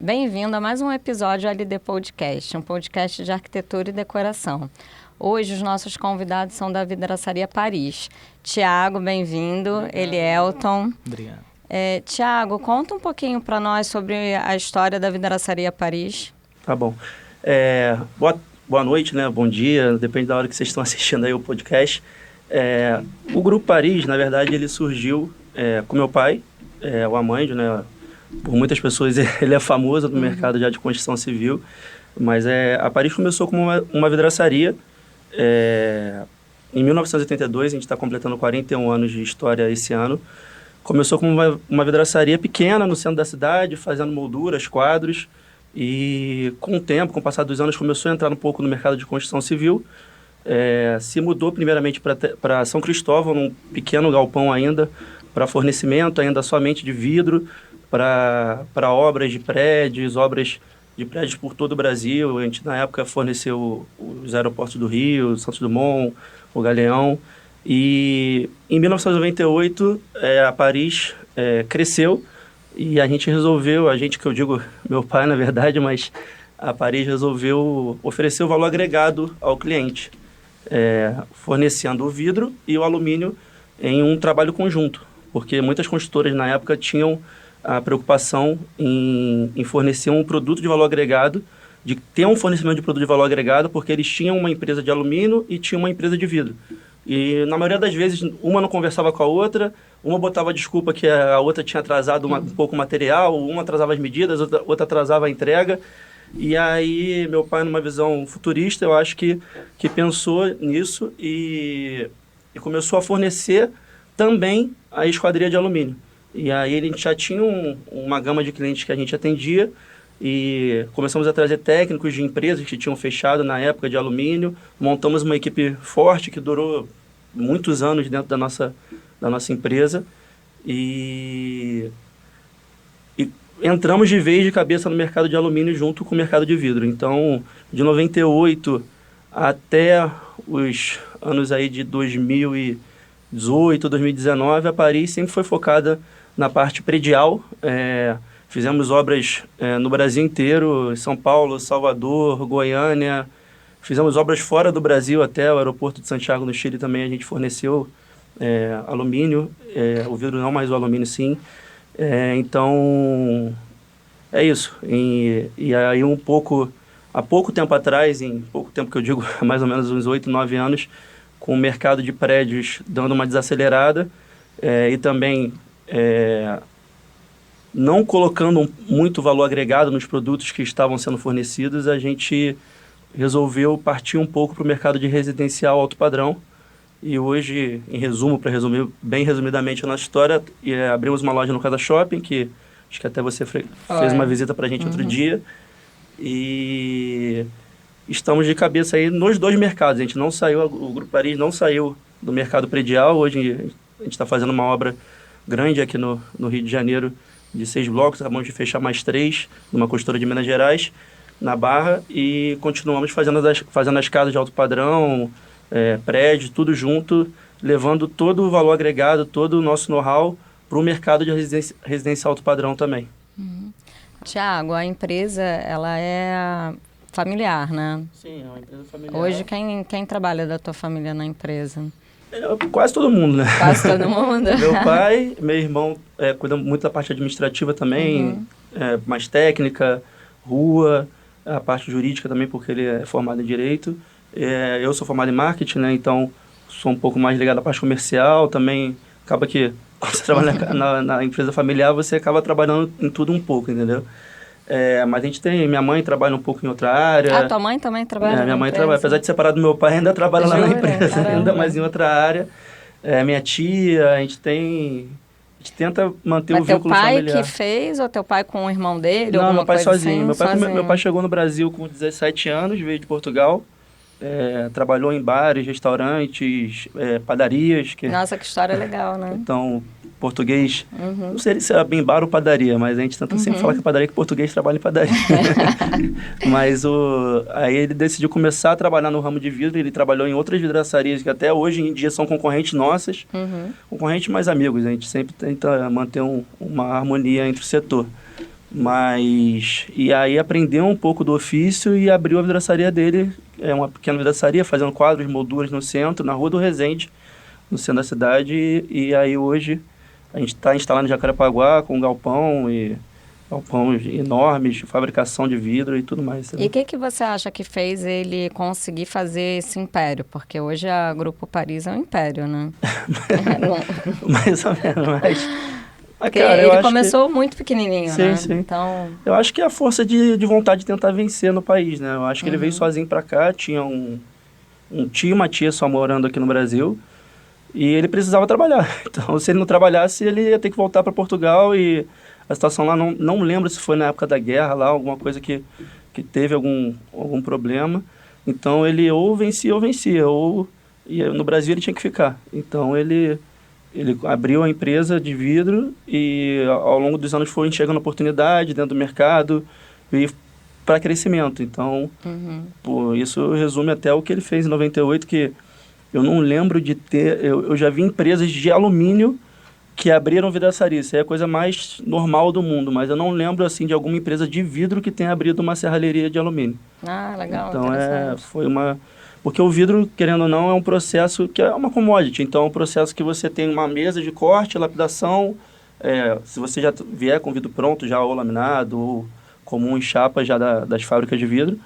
Bem-vindo a mais um episódio LD Podcast, um podcast de arquitetura e decoração. Hoje os nossos convidados são da Vidraçaria Paris. Tiago, bem-vindo. Elielton. Obrigado. Tiago, conta um pouquinho para nós sobre a história da Vidraçaria Paris. Tá bom. Boa noite, né? Bom dia, depende da hora que vocês estão assistindo aí o podcast. O Grupo Paris, na verdade, ele surgiu com meu pai, o Amândio, né? Por muitas pessoas ele é famoso no mercado já de construção civil, mas a Paris começou como uma vidraçaria. Em 1982, a gente está completando 41 anos de história esse ano. Começou como uma vidraçaria pequena no centro da cidade, fazendo molduras, quadros, e com o tempo, com o passar dos anos, começou a entrar um pouco no mercado de construção civil. Se mudou primeiramente para São Cristóvão, num pequeno galpão ainda, para fornecimento ainda somente de vidro, para obras de prédios por todo o Brasil. A gente, na época, forneceu os aeroportos do Rio, Santos Dumont, o Galeão. E em 1998, a Paris cresceu e a gente resolveu, que eu digo meu pai, na verdade, mas a Paris resolveu oferecer o valor agregado ao cliente, fornecendo o vidro e o alumínio em um trabalho conjunto, porque muitas construtoras na época tinham a preocupação em fornecer um produto de valor agregado, de ter um fornecimento de produto de valor agregado, porque eles tinham uma empresa de alumínio e tinham uma empresa de vidro. E, na maioria das vezes, uma não conversava com a outra, uma botava desculpa que a outra tinha atrasado um pouco o material, uma atrasava as medidas, outra atrasava a entrega. E aí, meu pai, numa visão futurista, eu acho que pensou nisso e começou a fornecer também a esquadria de alumínio. E aí, a gente já tinha uma gama de clientes que a gente atendia, e começamos a trazer técnicos de empresas que tinham fechado na época de alumínio. Montamos uma equipe forte que durou muitos anos dentro da nossa empresa e entramos de vez de cabeça no mercado de alumínio junto com o mercado de vidro. Então, de 98 até os anos aí de 2018, 2019, a Paris sempre foi focada na parte predial. Fizemos obras no Brasil inteiro, São Paulo, Salvador, Goiânia. Fizemos obras fora do Brasil, até o aeroporto de Santiago, no Chile, também a gente forneceu alumínio. O vidro não, mas o alumínio sim. Então, é isso. E aí há pouco tempo atrás, em pouco tempo que eu digo, mais ou menos uns 8, 9 anos, com o mercado de prédios dando uma desacelerada e também não colocando muito valor agregado nos produtos que estavam sendo fornecidos, a gente resolveu partir um pouco para o mercado de residencial alto padrão. E hoje, em resumo, para resumir bem resumidamente a nossa história, abrimos uma loja no Casa Shopping, que acho que até você fez uma visita para a gente outro dia. E estamos de cabeça aí nos dois mercados. A gente não saiu, o Grupo Paris não saiu do mercado predial. Hoje a gente está fazendo uma obra grande aqui no Rio de Janeiro, de 6 blocos. Acabamos de fechar mais 3, numa construtora de Minas Gerais, na Barra, e continuamos fazendo as casas de alto padrão, prédio, tudo junto, levando todo o valor agregado, todo o nosso know-how para o mercado de residência alto padrão também. Tiago, a empresa, ela é familiar, né? Sim, é uma empresa familiar. Hoje, quem trabalha da tua família na empresa? Quase todo mundo, né? Quase todo mundo. Meu pai, meu irmão cuida muito da parte administrativa também, mais técnica, rua, a parte jurídica também, porque ele é formado em Direito. Eu sou formado em Marketing, né? Então sou um pouco mais ligado à parte comercial também. Acaba que, quando você trabalha na empresa familiar, você acaba trabalhando em tudo um pouco, entendeu? Mas a gente minha mãe trabalha um pouco em outra área. Tua mãe também trabalha minha mãe trabalha, apesar de separar do meu pai, ainda trabalha lá na empresa, Caramba. ainda mais em outra área. Minha tia, a gente tenta manter o vínculo familiar. Teu pai que fez ou teu pai com o irmão dele? Não, meu pai sozinho. Assim, Meu pai chegou no Brasil com 17 anos, veio de Portugal. Trabalhou em bares, restaurantes, padarias. Nossa, que história legal, né? Então, português, não sei se é bem bar ou padaria, mas a gente tenta sempre falar que é padaria, que português trabalha em padaria. Mas aí ele decidiu começar a trabalhar no ramo de vidro. Ele trabalhou em outras vidraçarias que até hoje em dia são concorrentes nossas, concorrentes mais amigos. A gente sempre tenta manter uma harmonia entre o setor. E aí aprendeu um pouco do ofício e abriu a vidraçaria dele, uma pequena vidraçaria, fazendo quadros, molduras no centro, na Rua do Resende, no centro da cidade. E aí hoje a gente está instalado em Jacarepaguá com um galpões enormes de fabricação de vidro e tudo mais. E o que você acha que fez ele conseguir fazer esse império? Porque hoje a Grupo Paris é um império, né? Mais ou menos, mas cara, ele começou muito pequenininho, sim, né? Sim. Então... Eu acho que é a força de vontade de tentar vencer no país, né? Eu acho que ele veio sozinho pra cá, tinha um tio e uma tia só morando aqui no Brasil, e ele precisava trabalhar. Então, se ele não trabalhasse, ele ia ter que voltar para Portugal, e a situação lá, não lembro se foi na época da guerra lá, alguma coisa que teve algum problema. Então, ele ou vencia, e no Brasil ele tinha que ficar. Então, ele abriu a empresa de vidro e ao longo dos anos foi enxergando oportunidade dentro do mercado e para crescimento. Então, pô, isso resume até o que ele fez em 98, que eu não lembro de ter... Eu já vi empresas de alumínio que abriram vidraçaria. Isso aí é a coisa mais normal do mundo, mas eu não lembro assim de alguma empresa de vidro que tenha abrido uma serralheria de alumínio. Ah, legal, então foi porque o vidro, querendo ou não, é um processo que é uma commodity. Então, é um processo que você tem uma mesa de corte, lapidação. Se você já vier com vidro pronto, já ou laminado, ou comum em chapa já das fábricas de vidro.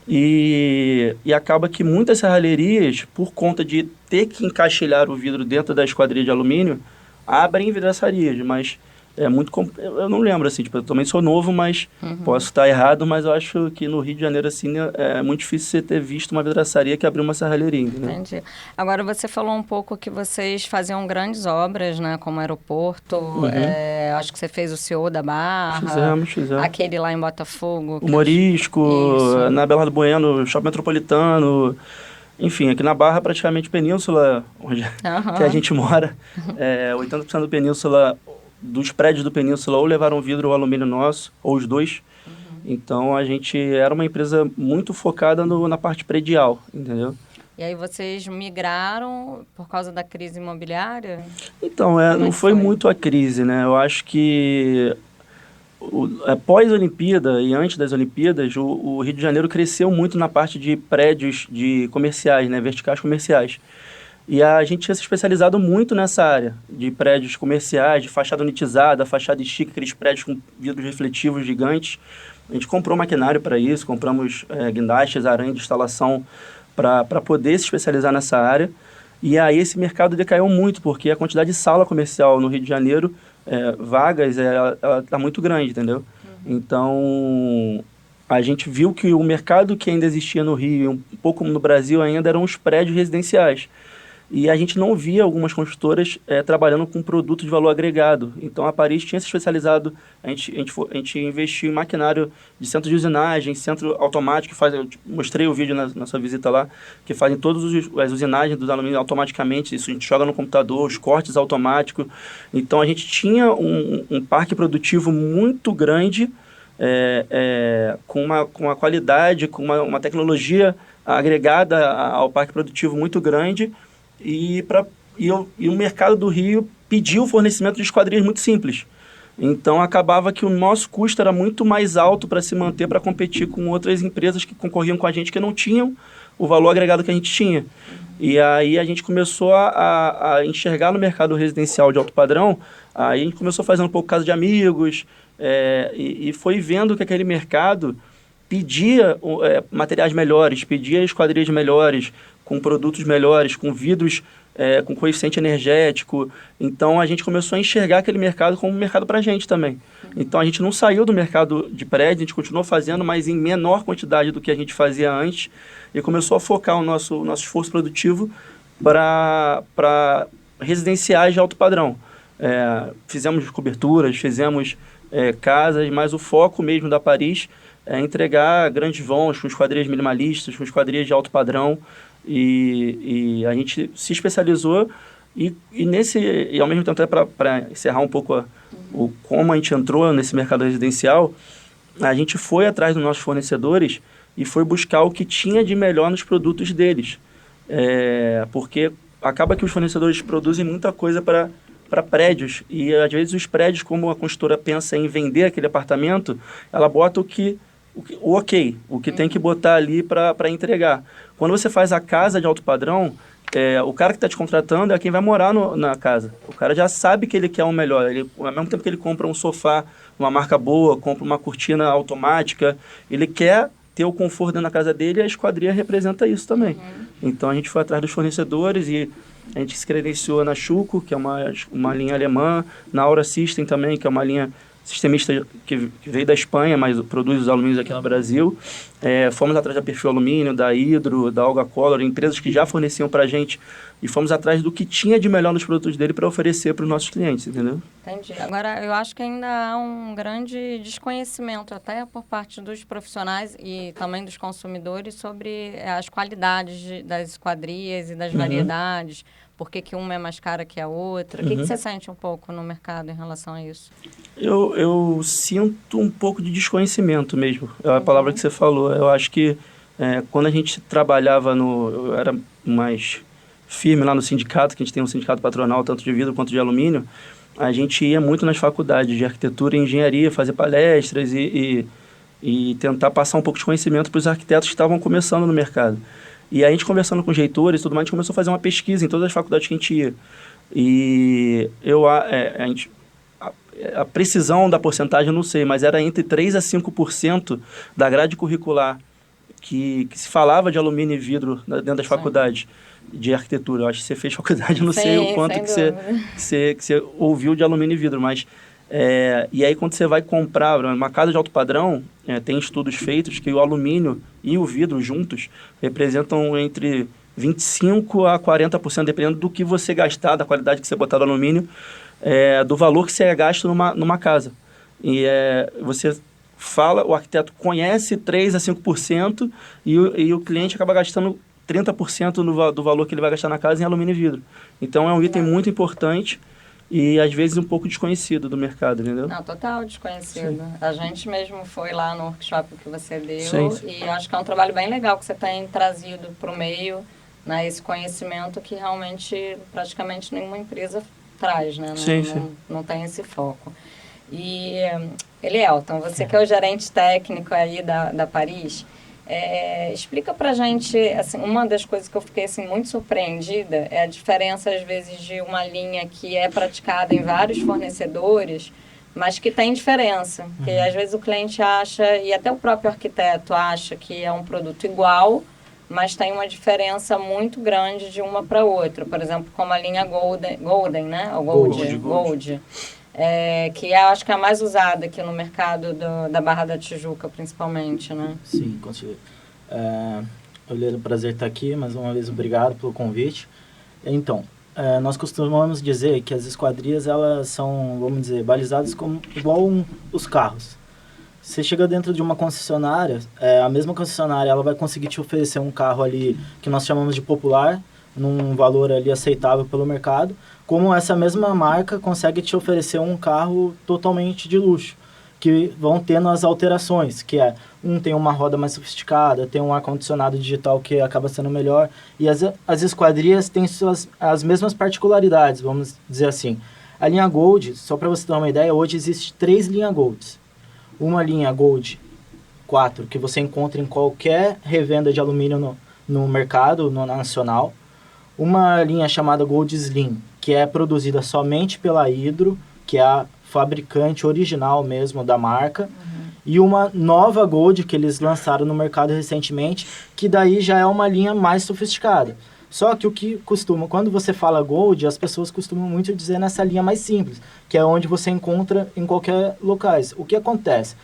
E acaba que muitas serralherias, por conta de ter que encaixilhar o vidro dentro da esquadria de alumínio, abrem vidraçarias, mas é muito... Eu não lembro, assim, tipo, eu também sou novo, mas posso estar errado, mas eu acho que no Rio de Janeiro, assim, é muito difícil você ter visto uma vidraçaria que abriu uma serralheria, né? Entendi. Agora, você falou um pouco que vocês faziam grandes obras, né, como aeroporto, acho que você fez o CEO da Barra. Fizemos. Aquele lá em Botafogo. O Morisco, na Belardo Bueno, Shopping Metropolitano... Enfim, aqui na Barra, praticamente Península, onde que a gente mora, 80% do Península, dos prédios do Península, ou levaram vidro ou alumínio nosso, ou os dois. Então, a gente era uma empresa muito focada na parte predial, entendeu? E aí vocês migraram por causa da crise imobiliária? Então, não foi muito a crise, né? Eu acho que pós-Olimpíada e antes das Olimpíadas, o Rio de Janeiro cresceu muito na parte de prédios comerciais, né, verticais comerciais. E a gente tinha se especializado muito nessa área de prédios comerciais, de fachada unitizada, fachada estica, aqueles prédios com vidros refletivos gigantes. A gente comprou maquinário para isso, compramos guindastes, arame de instalação para poder se especializar nessa área. E aí esse mercado decaiu muito, porque a quantidade de sala comercial no Rio de Janeiro, vagas, ela está muito grande, entendeu? Então, a gente viu que o mercado que ainda existia no Rio, e um pouco no Brasil ainda, eram os prédios residenciais. E a gente não via algumas construtoras trabalhando com produtos de valor agregado. Então, a Paris tinha se especializado, a gente investiu em maquinário de centro de usinagem, centro automático, eu mostrei o vídeo na sua visita lá, que fazem todas as usinagens dos alumínios automaticamente, isso a gente joga no computador, os cortes automáticos. Então, a gente tinha um parque produtivo muito grande, com uma qualidade, com uma tecnologia agregada ao parque produtivo muito grande. E o mercado do Rio pediu o fornecimento de esquadrias muito simples. Então, acabava que o nosso custo era muito mais alto para se manter, para competir com outras empresas que concorriam com a gente, que não tinham o valor agregado que a gente tinha. E aí a gente começou a enxergar no mercado residencial de alto padrão, aí a gente começou fazendo um pouco casa de amigos, e foi vendo que aquele mercado pedia materiais melhores, pedia esquadrias melhores, com produtos melhores, com vidros com coeficiente energético. Então, a gente começou a enxergar aquele mercado como um mercado para a gente também. Então, a gente não saiu do mercado de prédio, a gente continuou fazendo, mas em menor quantidade do que a gente fazia antes, e começou a focar o nosso esforço produtivo para residenciais de alto padrão. Fizemos coberturas, fizemos casas, mas o foco mesmo da Paris é entregar grandes vãos com esquadrias minimalistas, com esquadrias de alto padrão. E a gente se especializou e ao mesmo tempo, para encerrar um pouco como a gente entrou nesse mercado residencial, a gente foi atrás dos nossos fornecedores e foi buscar o que tinha de melhor nos produtos deles. Porque acaba que os fornecedores produzem muita coisa para para prédios. E, às vezes, os prédios, como a construtora pensa em vender aquele apartamento, ela bota o que tem que botar ali para entregar. Quando você faz a casa de alto padrão, o cara que está te contratando é quem vai morar na casa. O cara já sabe que ele quer o melhor. Ao mesmo tempo que ele compra um sofá, uma marca boa, compra uma cortina automática, ele quer ter o conforto dentro da casa dele, e a Esquadria representa isso também. Então, a gente foi atrás dos fornecedores e a gente se credenciou na Schuco, que é uma linha alemã, na Aura System também, que é uma linha sistemista que veio da Espanha, mas produz os alumínios aqui no Brasil. Fomos atrás da Perfil Alumínio, da Hydro, da Alga Color, empresas que já forneciam para a gente, e fomos atrás do que tinha de melhor nos produtos dele para oferecer para os nossos clientes, entendeu? Entendi. Agora, eu acho que ainda há um grande desconhecimento, até por parte dos profissionais e também dos consumidores, sobre as qualidades das esquadrias e das variedades, por que uma é mais cara que a outra. O que você sente um pouco no mercado em relação a isso? Eu sinto um pouco de desconhecimento mesmo, é a palavra que você falou. Eu acho que quando a gente trabalhava eu era mais firme lá no sindicato, que a gente tem um sindicato patronal, tanto de vidro quanto de alumínio, a gente ia muito nas faculdades de arquitetura e engenharia, fazer palestras e tentar passar um pouco de conhecimento para os arquitetos que estavam começando no mercado. E a gente conversando com geitores e tudo mais, a gente começou a fazer uma pesquisa em todas as faculdades que a gente ia. E a precisão da porcentagem eu não sei, mas era entre 3% a 5% da grade curricular que se falava de alumínio e vidro dentro das faculdades de arquitetura. Eu acho que você fez faculdade, eu não sei o quanto que você ouviu de alumínio e vidro, mas... e aí, quando você vai comprar uma casa de alto padrão, tem estudos feitos que o alumínio e o vidro juntos representam entre 25% a 40%, dependendo do que você gastar, da qualidade que você botar do alumínio, do valor que você é gasto numa casa. E você fala, o arquiteto conhece 3% a 5% e o cliente acaba gastando 30% do valor que ele vai gastar na casa em alumínio e vidro. Então, é um item muito importante e, às vezes, um pouco desconhecido do mercado, entendeu? Não, total desconhecido. Sim. A gente mesmo foi lá no workshop que você deu, sim. E eu acho que é um trabalho bem legal que você tem trazido para o meio, né, esse conhecimento que realmente praticamente nenhuma empresa traz, né? Não tem esse foco. E, Elielton, você que é o gerente técnico aí da Paris, explica pra gente, assim, uma das coisas que eu fiquei assim, muito surpreendida é a diferença, às vezes, de uma linha que é praticada em vários fornecedores, mas que tem diferença. Que às vezes o cliente acha, e até o próprio arquiteto acha que é um produto igual, mas tem uma diferença muito grande de uma para outra. Por exemplo, como a linha Golden, né? O Gold. Que acho que é a mais usada aqui no mercado da Barra da Tijuca, principalmente, né? Sim, com certeza. É um prazer estar aqui, mais uma vez obrigado pelo convite. Então, nós costumamos dizer que as esquadrias, elas são, vamos dizer, balizadas como igual os carros. Você chega dentro de uma concessionária, a mesma concessionária ela vai conseguir te oferecer um carro ali que nós chamamos de popular, num valor ali aceitável pelo mercado, como essa mesma marca consegue te oferecer um carro totalmente de luxo, que vão tendo as alterações, que tem uma roda mais sofisticada, tem um ar-condicionado digital que acaba sendo melhor, e as esquadrias têm as mesmas particularidades, vamos dizer assim. A linha Gold, só para você ter uma ideia, hoje existe 3 linhas Golds. Uma linha Gold 4, que você encontra em qualquer revenda de alumínio no mercado nacional. Uma linha chamada Gold Slim, que é produzida somente pela Hydro, que é a fabricante original mesmo da marca. E uma nova Gold que eles lançaram no mercado recentemente, que daí já é uma linha mais sofisticada. Só que quando você fala Gold, as pessoas costumam muito dizer nessa linha mais simples, que é onde você encontra em qualquer locais. O que acontece?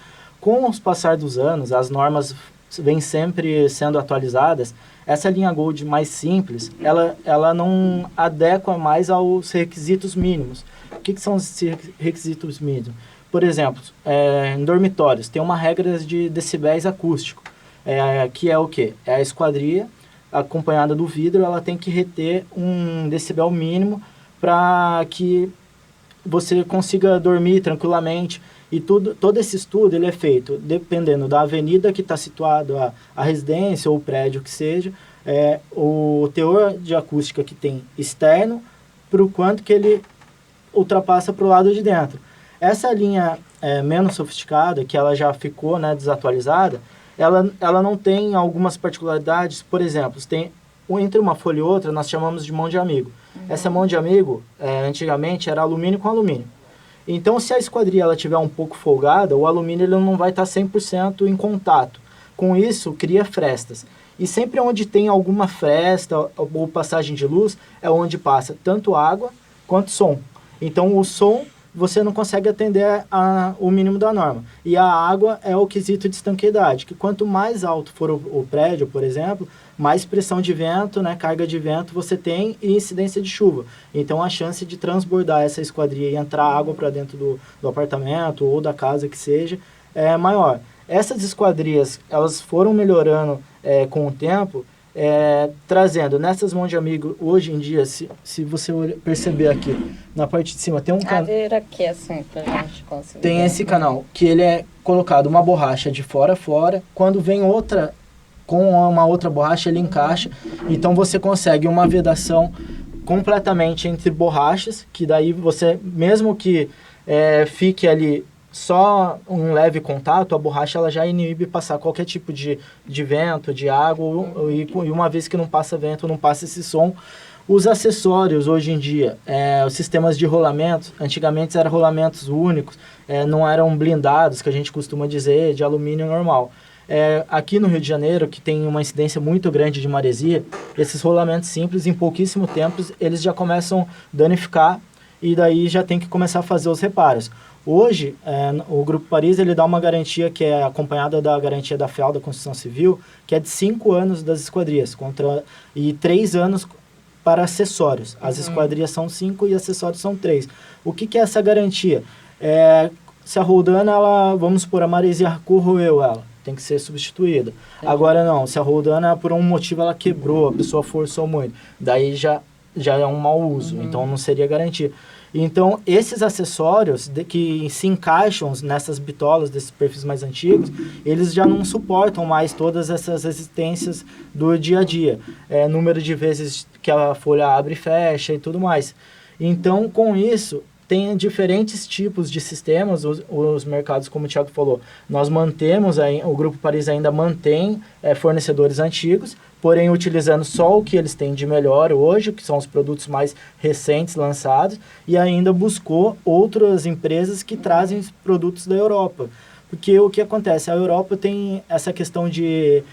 Com o passar dos anos, as normas vêm sempre sendo atualizadas. Essa linha Gold mais simples, ela não adequa mais aos requisitos mínimos. O que são os requisitos mínimos? Por exemplo, em dormitórios, tem uma regra de decibéis acústico, que é o quê? É a esquadria acompanhada do vidro, ela tem que reter um decibel mínimo para que você consiga dormir tranquilamente. E todo esse estudo ele é feito dependendo da avenida que está situado a residência ou o prédio que seja, o teor de acústica que tem externo, para o quanto que ele ultrapassa para o lado de dentro. Essa linha menos sofisticada, que ela já ficou, né, desatualizada, ela não tem algumas particularidades. Por exemplo, entre uma folha e outra, nós chamamos de mão de amigo. Essa mão de amigo, antigamente, era alumínio com alumínio. Então, se a esquadria ela tiver um pouco folgada, o alumínio ele não vai estar 100% em contato. Com isso, cria frestas. E sempre onde tem alguma fresta ou passagem de luz, é onde passa tanto água quanto som. Então, o som você não consegue atender o mínimo da norma. E a água é o quesito de estanqueidade, que quanto mais alto for o prédio, por exemplo, mais pressão de vento, né, carga de vento você tem e incidência de chuva. Então a chance de transbordar essa esquadria e entrar água para dentro do apartamento ou da casa que seja é maior. Essas esquadrias, elas foram melhorando com o tempo, trazendo nessas mãos de amigo, hoje em dia, se você perceber aqui, na parte de cima tem um canal. Aqui assim, pra gente conseguir. Tem esse canal, que ele é colocado uma borracha de fora a fora, quando vem outra, com uma outra borracha ele encaixa, então você consegue uma vedação completamente entre borrachas, que daí você, mesmo que fique ali só um leve contato, a borracha ela já inibe passar qualquer tipo de vento, de água, e uma vez que não passa vento, não passa esse som. Os acessórios hoje em dia, os sistemas de rolamentos, antigamente eram rolamentos únicos, não eram blindados, que a gente costuma dizer, de alumínio normal. Aqui no Rio de Janeiro, que tem uma incidência muito grande de maresia, esses rolamentos simples, em pouquíssimo tempo, eles já começam a danificar e daí já tem que começar a fazer os reparos. Hoje, o Grupo Paris ele dá uma garantia que é acompanhada da garantia da FEAL, da Construção Civil, que é de 5 anos das esquadrias, e 3 anos para acessórios. As esquadrias são 5 e acessórios são 3. O que é essa garantia? Se a roldana, vamos supor, a maresia corroeu ela, tem que ser substituída. Agora não, se a roldana, por um motivo, ela quebrou, a pessoa forçou muito, daí já é um mau uso, então não seria garantia. Então, esses acessórios que se encaixam nessas bitolas desses perfis mais antigos, eles já não suportam mais todas essas resistências do dia a dia. Número de vezes que a folha abre e fecha e tudo mais. Então, com isso, tem diferentes tipos de sistemas, os mercados, como o Thiago falou, nós mantemos, o Grupo Paris ainda mantém fornecedores antigos, porém utilizando só o que eles têm de melhor hoje, que são os produtos mais recentes lançados, e ainda buscou outras empresas que trazem produtos da Europa. Porque o que acontece? A Europa tem essa questão de...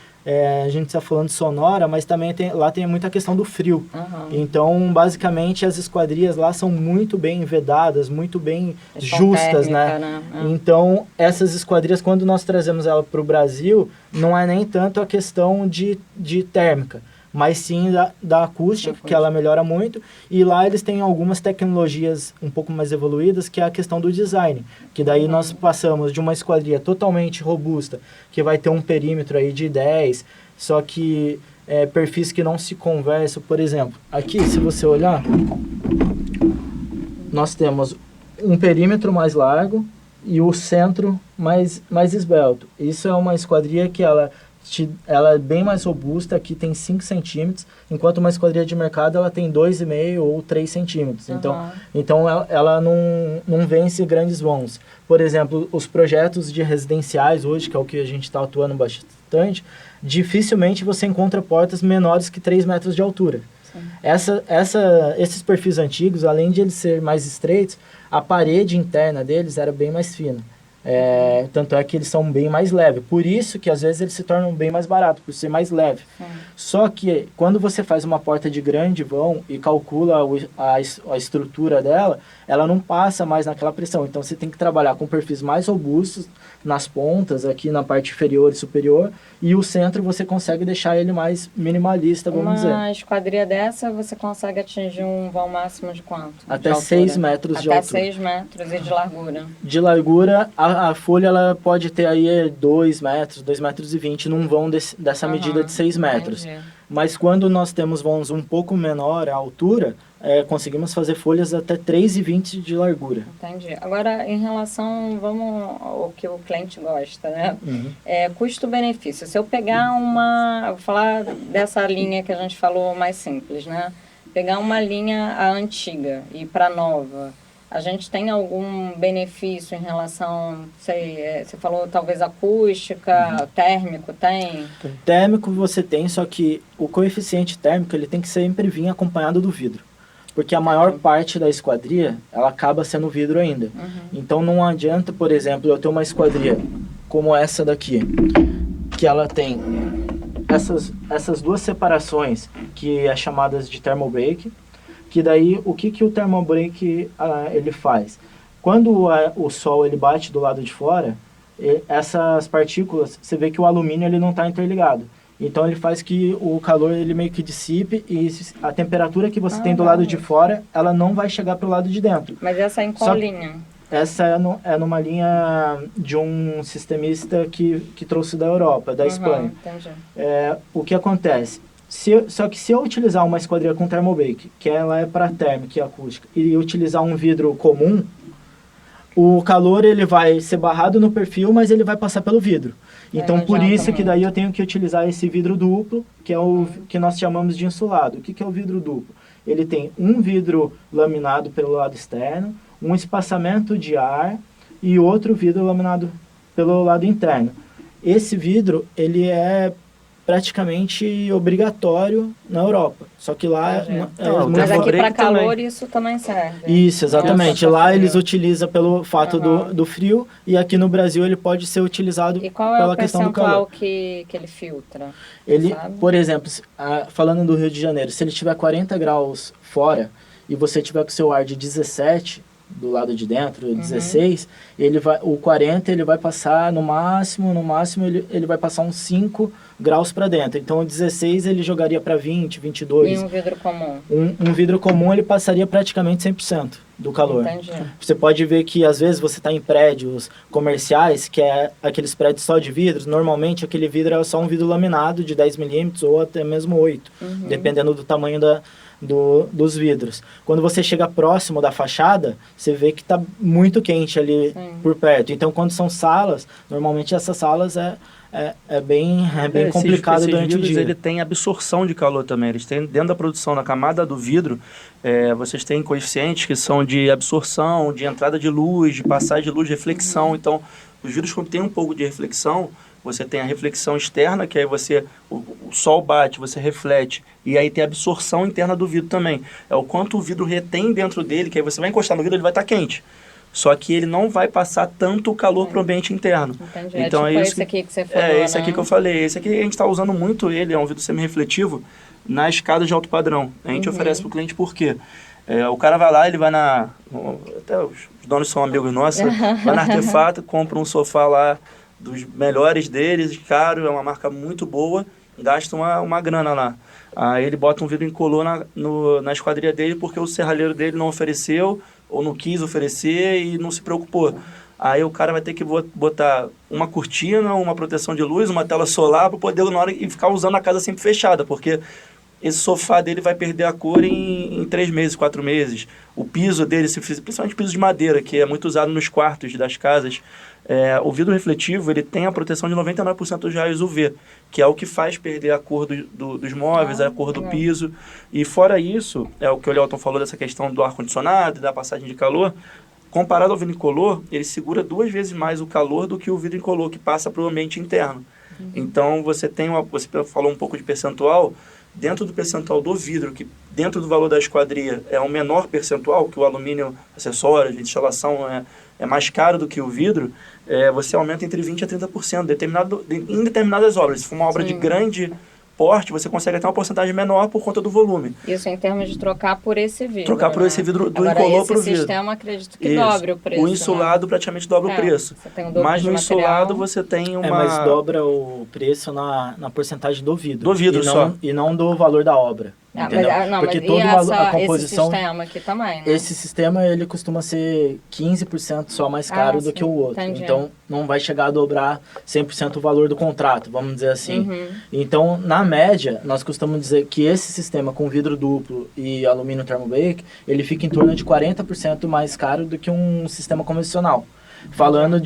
a gente está falando de sonora, mas também lá tem muita questão do frio. Então, basicamente, as esquadrias lá são muito bem vedadas, muito bem justas, térmica, né? Então, essas esquadrias, quando nós trazemos ela para o Brasil, não é nem tanto a questão de térmica, mas sim da acústica, que ela melhora muito, e lá eles têm algumas tecnologias um pouco mais evoluídas, que é a questão do design, que daí nós passamos de uma esquadria totalmente robusta, que vai ter um perímetro aí de 10, só que perfis que não se conversam, por exemplo, aqui se você olhar, nós temos um perímetro mais largo e o centro mais esbelto. Isso é uma esquadria que ela é bem mais robusta, aqui tem 5 centímetros, enquanto uma esquadria de mercado ela tem 2,5 ou 3 centímetros. Então ela não vence grandes voos. Por exemplo, os projetos de residenciais hoje, que é o que a gente está atuando bastante, dificilmente você encontra portas menores que 3 metros de altura. Esses perfis antigos, além de eles serem mais estreitos, a parede interna deles era bem mais fina. Tanto é que eles são bem mais leves. Por isso que às vezes eles se tornam bem mais baratos, por ser mais leve. Só que quando você faz uma porta de grande vão e calcula a estrutura dela, ela não passa mais naquela pressão. Então você tem que trabalhar com perfis mais robustos nas pontas, aqui na parte inferior e superior, e o centro você consegue deixar ele mais minimalista, vamos dizer. Uma esquadria dessa você consegue atingir um vão máximo de quanto? Até 6 metros de altura. Até 6 metros e de largura. De largura, a folha ela pode ter aí 2 metros, 2,20 metros num vão dessa medida de 6 metros. Entendi. Mas quando nós temos vãos um pouco menor a altura, conseguimos fazer folhas até 3,20 de largura. Entendi. Agora, em relação, vamos ao que o cliente gosta, né? Custo-benefício. Se eu pegar vou falar dessa linha que a gente falou mais simples, né? Pegar uma linha antiga e para nova, a gente tem algum benefício em relação, sei, você falou talvez acústica, térmico, tem? Térmico você tem, só que o coeficiente térmico ele tem que sempre vir acompanhado do vidro. Porque a maior parte da esquadria, ela acaba sendo vidro ainda. Então não adianta, por exemplo, eu ter uma esquadria como essa daqui, que ela tem essas duas separações, que é chamadas de thermobreak, que daí o que o thermobreak ele faz? Quando o sol ele bate do lado de fora, essas partículas, você vê que o alumínio ele não está interligado. Então ele faz que o calor ele meio que dissipe e a temperatura que você tem do lado de fora, ela não vai chegar para o lado de dentro. Mas essa é em qual linha? Essa é numa linha de um sistemista que trouxe da Europa, da Espanha. Entendi. O que acontece? Só que se eu utilizar uma esquadria com thermobreak, que ela é para térmica e acústica, e utilizar um vidro comum, o calor ele vai ser barrado no perfil, mas ele vai passar pelo vidro. Então, por isso que daí eu tenho que utilizar esse vidro duplo, que é o que nós chamamos de insulado. O que é o vidro duplo? Ele tem um vidro laminado pelo lado externo, um espaçamento de ar e outro vidro laminado pelo lado interno. Esse vidro, ele é praticamente obrigatório na Europa. Só que lá... Mas aqui para calor isso também serve. Isso, exatamente. Lá eles utilizam pelo fato do frio e aqui no Brasil ele pode ser utilizado pela questão do calor. E qual é o percentual que ele filtra? Ele, por exemplo, falando do Rio de Janeiro, se ele tiver 40 graus fora e você tiver com o seu ar de 17 do lado de dentro, 16, o 40 ele vai passar no máximo ele vai passar uns 5 graus para dentro. Então o 16 ele jogaria para 20, 22. E um vidro comum? Um vidro comum ele passaria praticamente 100% do calor. Entendi. Você pode ver que às vezes você está em prédios comerciais, que é aqueles prédios só de vidros, normalmente aquele vidro é só um vidro laminado de 10 milímetros ou até mesmo 8, dependendo do tamanho dos vidros. Quando você chega próximo da fachada, você vê que está muito quente ali por perto. Então, quando são salas, normalmente essas salas é bem complicado durante o dia. Ele tem absorção de calor também. Eles têm, dentro da produção, na camada do vidro, vocês têm coeficientes que são de absorção, de entrada de luz, de passagem de luz, de reflexão. Então, os vidros, quando tem um pouco de reflexão, você tem a reflexão externa, que aí o sol bate, você reflete, e aí tem a absorção interna do vidro também. É o quanto o vidro retém dentro dele, que aí você vai encostar no vidro, ele vai estar quente. Só que ele não vai passar tanto calor para o ambiente interno. Entendi. Então, é tipo esse aqui que você falou, esse aqui que eu falei. Esse aqui a gente está usando muito ele, é um vidro semi-refletivo, nas escadas de alto padrão. A gente oferece para o cliente por quê? O cara vai lá, ele vai até os donos são amigos nossos, vai na Artefato, compra um sofá lá, dos melhores deles, caro, é uma marca muito boa, gasta uma grana lá. Aí ele bota um vidro incolor na esquadria dele porque o serralheiro dele não ofereceu, ou não quis oferecer e não se preocupou. Aí o cara vai ter que botar uma cortina, uma proteção de luz, uma tela solar para poder na hora e ficar usando a casa sempre fechada, porque esse sofá dele vai perder a cor em 3 meses, 4 meses. O piso dele, principalmente piso de madeira, que é muito usado nos quartos das casas, o vidro refletivo ele tem a proteção de 99% dos raios UV, que é o que faz perder a cor dos móveis, a cor do piso. E fora isso, é o que o Leoton falou dessa questão do ar-condicionado, da passagem de calor, comparado ao vidro incolor, ele segura 2 vezes mais o calor do que o vidro incolor, que passa para o ambiente interno. Então, você falou um pouco de percentual. Dentro do percentual do vidro, que dentro do valor da esquadria é um menor percentual, que o alumínio, acessório, de instalação é mais caro do que o vidro, você aumenta entre 20% a 30% em determinadas obras. Se for uma obra de grande porte, você consegue até uma porcentagem menor por conta do volume. Isso em termos de trocar por esse vidro. Trocar por esse vidro do incolor para o vidro. Esse sistema, acredito que dobre o preço. O insulado praticamente dobra o preço. Você tem o dobro mas de no material. insulado você tem uma... mas dobra o preço na porcentagem do vidro. Do vidro só. E não do valor da obra. Porque toda a composição... Esse sistema aqui também, né? Esse sistema, ele costuma ser 15% só mais caro do que o outro. Entendi. Então, não vai chegar a dobrar 100% o valor do contrato, vamos dizer assim. Então, na média, nós costumamos dizer que esse sistema com vidro duplo e alumínio thermobreak, ele fica em torno de 40% mais caro do que um sistema convencional. Falando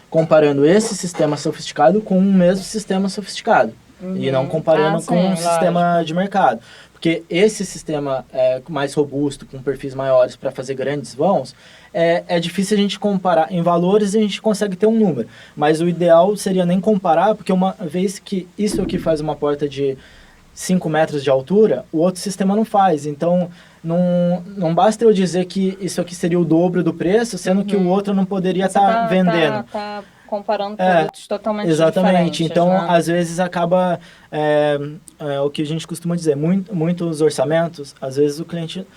comparando esse sistema sofisticado com o mesmo sistema sofisticado. E não comparando com um sistema de mercado. porque esse sistema mais robusto, com perfis maiores para fazer grandes vãos, é difícil a gente comparar. Em valores a gente consegue ter um número, mas o ideal seria nem comparar, porque uma vez que isso aqui faz uma porta de 5 metros de altura, o outro sistema não faz. Então, não basta eu dizer que isso aqui seria o dobro do preço, sendo que o outro não poderia estar vendendo. Tá comparando produtos totalmente exatamente. diferentes. Então, né? às vezes acaba o que a gente costuma dizer, muitos orçamentos, às vezes o cliente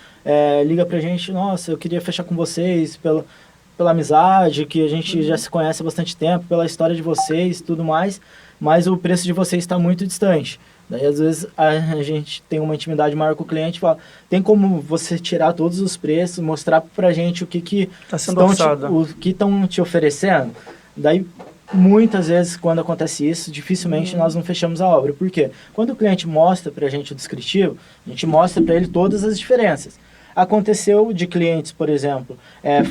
liga pra gente, nossa, eu queria fechar com vocês pela amizade, que a gente já se conhece há bastante tempo, pela história de vocês e tudo mais, mas o preço de vocês está muito distante. Daí, às vezes, a gente tem uma intimidade maior com o cliente e fala, tem como você tirar todos os preços, mostrar pra gente o que estão te oferecendo? Daí, muitas vezes, quando acontece isso, dificilmente nós não fechamos a obra. Por quê? Quando o cliente mostra pra gente o descritivo, a gente mostra para ele todas as diferenças. Aconteceu de clientes, por exemplo,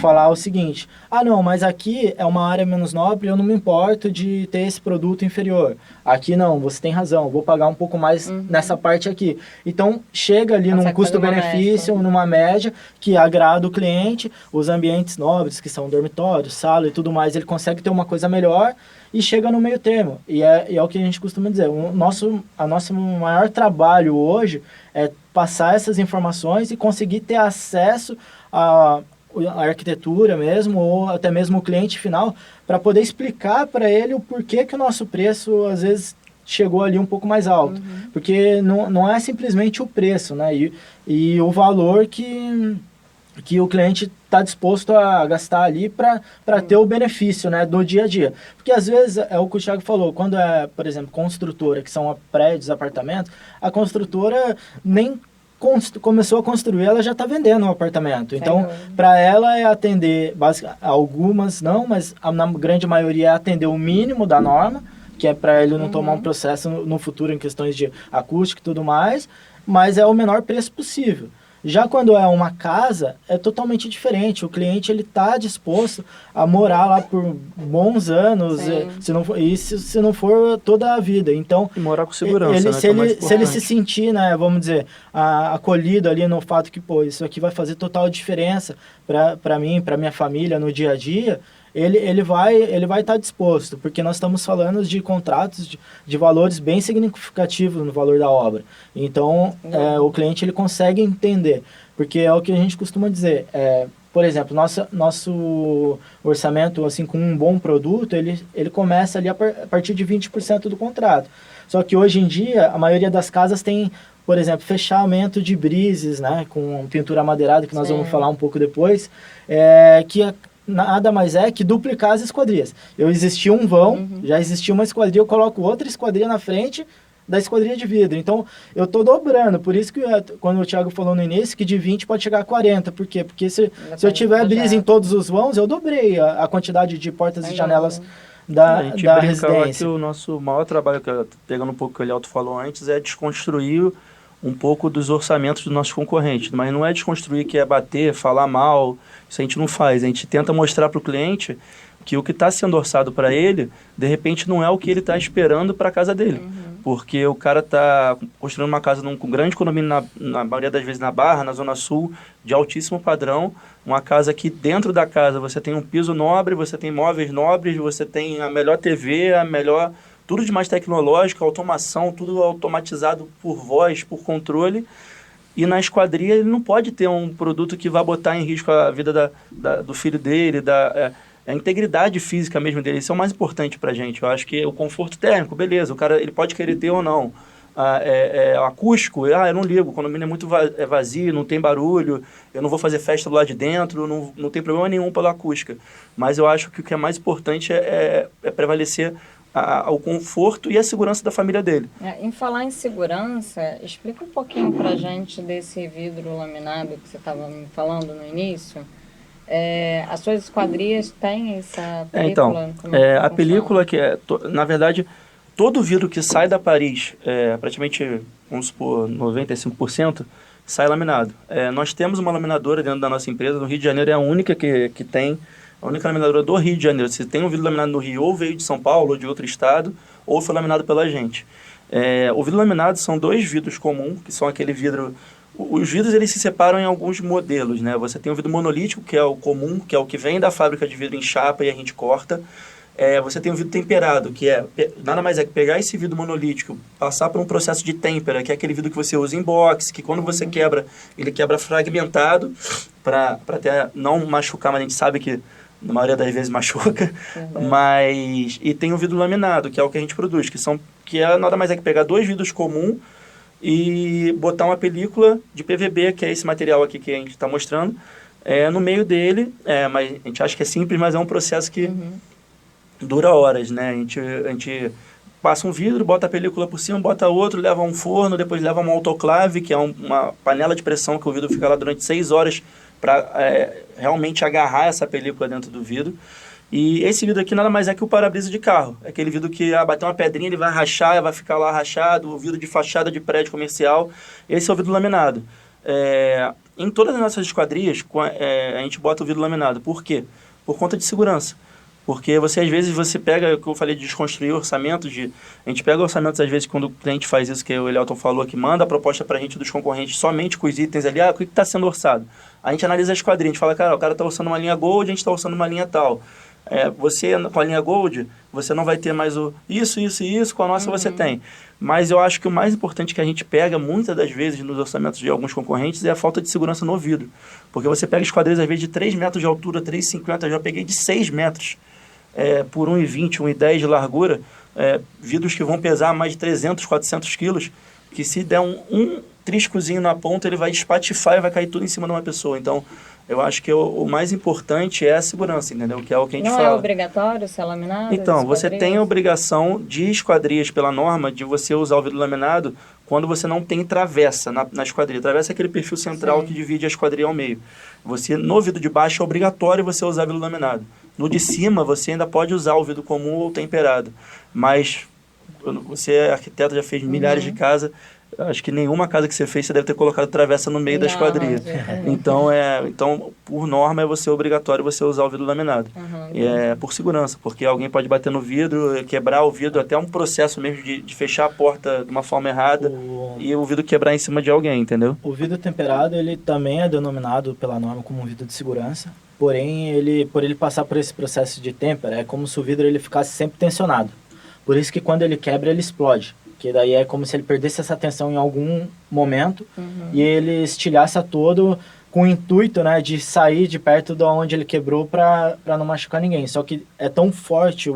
falar o seguinte, não, mas aqui é uma área menos nobre, eu não me importo de ter esse produto inferior. Aqui não, você tem razão, vou pagar um pouco mais nessa parte aqui. Então, chega ali num custo-benefício, numa média, que agrada o cliente, os ambientes nobres, que são dormitórios, sala e tudo mais, ele consegue ter uma coisa melhor e chega no meio termo. E é o que a gente costuma dizer, o nosso maior trabalho hoje é passar essas informações e conseguir ter acesso à arquitetura mesmo, ou até mesmo o cliente final, para poder explicar para ele o porquê que o nosso preço, às vezes, chegou ali um pouco mais alto. Porque não é simplesmente o preço, né? E o valor que o cliente está disposto a gastar ali para ter o benefício, né, do dia a dia. Porque às vezes, é o que o Thiago falou, quando por exemplo, construtora, que são prédios, apartamentos, a construtora nem começou a construir, ela já está vendendo um apartamento. Então, para ela é atender, algumas não, mas na grande maioria é atender o mínimo da norma, que é para ele não tomar um processo no futuro em questões de acústica e tudo mais, mas é o menor preço possível. Já quando é uma casa, é totalmente diferente. O cliente está disposto a morar lá por bons anos, se não for toda a vida. Então, e morar com segurança, se ele se sentir, né, vamos dizer, acolhido ali no fato que, isso aqui vai fazer total diferença para mim, para minha família no dia a dia, ele vai estar disposto, porque nós estamos falando de contratos de valores bem significativos no valor da obra. Então, o cliente ele consegue entender, porque é o que a gente costuma dizer. Por exemplo, nosso orçamento, assim, com um bom produto, ele começa ali a partir de 20% do contrato. Só que hoje em dia, a maioria das casas tem, por exemplo, fechamento de brises, né, com pintura amadeirada, que nós vamos falar um pouco depois, que nada mais é que duplicar as esquadrias. Existia um vão, já existia uma esquadria, eu coloco outra esquadria na frente da esquadria de vidro. Então, eu estou dobrando. Por isso que, quando o Thiago falou no início, que de 20 pode chegar a 40. Por quê? Porque se eu tiver brisa em todos os vãos, eu dobrei a quantidade de portas e janelas da residência. Que o nosso maior trabalho, pegando um pouco o que o Elielto falou antes, é desconstruir um pouco dos orçamentos dos nossos concorrentes, mas não é desconstruir que é bater, falar mal, isso a gente não faz, a gente tenta mostrar para o cliente que o que está sendo orçado para ele, de repente não é o que ele está esperando para a casa dele, porque o cara está construindo uma casa com grande condomínio, na maioria das vezes na Barra, na Zona Sul, de altíssimo padrão, uma casa que dentro da casa você tem um piso nobre, você tem móveis nobres, você tem a melhor TV, tudo de mais tecnológico, automação, tudo automatizado por voz, por controle. E na esquadria ele não pode ter um produto que vá botar em risco a vida do filho dele, a integridade física mesmo dele. Isso é o mais importante pra gente. Eu acho que o conforto térmico, beleza, o cara ele pode querer ter ou não. Acústico, eu não ligo, o condomínio é muito vazio, não tem barulho, eu não vou fazer festa do lado de dentro, não tem problema nenhum pela acústica. Mas eu acho que o que é mais importante é prevalecer ao conforto e à segurança da família dele. Em falar em segurança, explica um pouquinho pra gente desse vidro laminado que você estava me falando no início. As suas esquadrias têm essa película? A película que na verdade, todo vidro que sai da Paris, praticamente, vamos supor, 95%, sai laminado. Nós temos uma laminadora dentro da nossa empresa, no Rio de Janeiro é a única que tem, a única laminadora do Rio de Janeiro. Se tem um vidro laminado no Rio, ou veio de São Paulo, ou de outro estado, ou foi laminado pela gente. O vidro laminado são 2 vidros comuns, que são aquele vidro... Os vidros eles se separam em alguns modelos, né? Você tem o vidro monolítico, que é o comum, que é o que vem da fábrica de vidro em chapa e a gente corta. Você tem o vidro temperado, que nada mais é que pegar esse vidro monolítico, passar por um processo de têmpera, que é aquele vidro que você usa em boxe, que quando você quebra, ele quebra fragmentado, para até não machucar, mas a gente sabe que na maioria das vezes machuca. E tem o vidro laminado, que é o que a gente produz, que nada mais é que pegar 2 vidros comuns e botar uma película de PVB, que é esse material aqui que a gente está mostrando, no meio dele. Mas a gente acha que é simples, mas é um processo que dura horas, né? A gente passa um vidro, bota a película por cima, bota outro, leva a um forno, depois leva a uma autoclave, que é uma panela de pressão que o vidro fica lá durante 6 horas para realmente agarrar essa película dentro do vidro. E esse vidro aqui nada mais é que o para-brisa de carro. É aquele vidro que bater uma pedrinha, ele vai rachar, vai ficar lá rachado, o vidro de fachada de prédio comercial. Esse é o vidro laminado. Em todas as nossas esquadrias, a gente bota o vidro laminado. Por quê? Por conta de segurança. Porque às vezes, você pega, o que eu falei de desconstruir orçamentos, a gente pega orçamentos, às vezes, quando o cliente faz isso, que o Elielton falou, que manda a proposta para a gente dos concorrentes somente com os itens ali, o que está sendo orçado? A gente analisa a esquadrinha, a gente fala, cara, o cara está orçando uma linha Gold, a gente está orçando uma linha tal. Você, com a linha Gold, você não vai ter mais isso, com a nossa você tem. Mas eu acho que o mais importante que a gente pega, muitas das vezes, nos orçamentos de alguns concorrentes, é a falta de segurança no vidro. Porque você pega esquadrias, às vezes, de 3 metros de altura, 3,50, eu já peguei de 6 metros. Por 1,20, 1,10 de largura, vidros que vão pesar mais de 300, 400 quilos, que se der um triscozinho na ponta, ele vai espatifar e vai cair tudo em cima de uma pessoa. Então, eu acho que o mais importante é a segurança, entendeu? Que é o que a gente fala. Não é obrigatório ser laminado? Então, você tem a obrigação de esquadrias, pela norma, de você usar o vidro laminado quando você não tem travessa na esquadria. Travessa é aquele perfil central que divide a esquadria ao meio. No vidro de baixo é obrigatório você usar vidro laminado. No de cima, você ainda pode usar o vidro comum ou temperado. Mas você é arquiteto, já fez milhares de casas. Acho que nenhuma casa que você fez, você deve ter colocado travessa no meio da esquadria. Então, por norma, é obrigatório você usar o vidro laminado. Por segurança, porque alguém pode bater no vidro, quebrar o vidro, até um processo mesmo de fechar a porta de uma forma errada e o vidro quebrar em cima de alguém, entendeu? O vidro temperado, ele também é denominado pela norma como um vidro de segurança. Porém, por ele passar por esse processo de têmpera, é como se o vidro ele ficasse sempre tensionado. Por isso que quando ele quebra, ele explode. Que daí é como se ele perdesse essa tensão em algum momento e ele estilhasse a todo com o intuito, né, de sair de perto de onde ele quebrou para não machucar ninguém. Só que é tão forte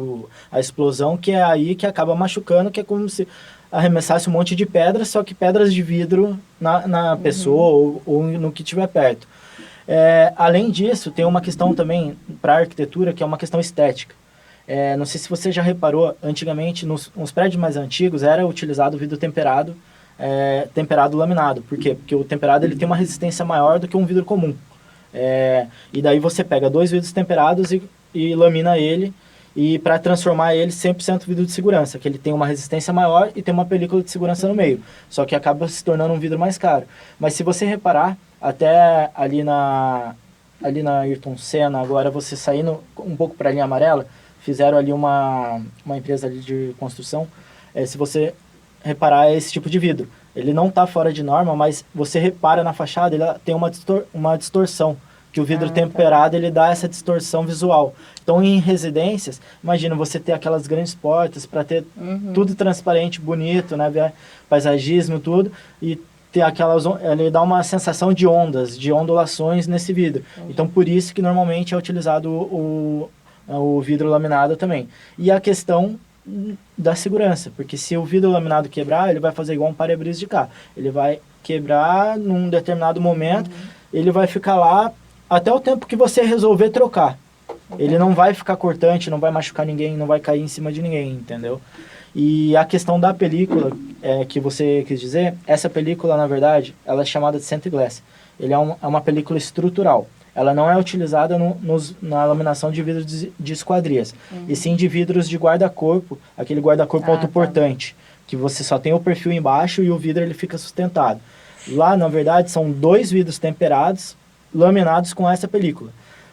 a explosão que é aí que acaba machucando, que é como se arremessasse um monte de pedras, só que pedras de vidro na pessoa ou no que tiver perto. Além disso, tem uma questão também para a arquitetura, que é uma questão estética. Não sei se você já reparou, antigamente, nos prédios mais antigos, era utilizado vidro temperado, temperado laminado. Por quê? Porque o temperado ele tem uma resistência maior do que um vidro comum. E daí você pega 2 vidros temperados e lamina ele, e para transformar ele 100% vidro de segurança, que ele tem uma resistência maior e tem uma película de segurança no meio. Só que acaba se tornando um vidro mais caro. Mas se você reparar, até ali na Ayrton Senna, agora você saindo um pouco para a linha amarela, fizeram ali uma empresa ali de construção. Se você reparar, é esse tipo de vidro. Ele não está fora de norma, mas você repara na fachada, ele tem uma distorção, que o vidro temperado ele dá essa distorção visual. Então, em residências, imagina você ter aquelas grandes portas para ter tudo transparente, bonito, né, paisagismo, tudo, e ter ele dá uma sensação de ondas, de ondulações nesse vidro. Então, por isso que normalmente é utilizado o vidro laminado também. E a questão da segurança, porque se o vidro laminado quebrar, ele vai fazer igual um para-brisa de carro. Ele vai quebrar num determinado momento, ele vai ficar lá até o tempo que você resolver trocar. Ele não vai ficar cortante, não vai machucar ninguém, não vai cair em cima de ninguém, entendeu? E a questão da película, que você quis dizer, essa película, na verdade, ela é chamada de Scent Glass. Ele é uma película estrutural. Ela não é utilizada na laminação de vidros de esquadrias, e sim de vidros de guarda-corpo, aquele guarda-corpo autoportante, que você só tem o perfil embaixo e o vidro ele fica sustentado. Lá, na verdade, são 2 vidros temperados, laminados com essa película.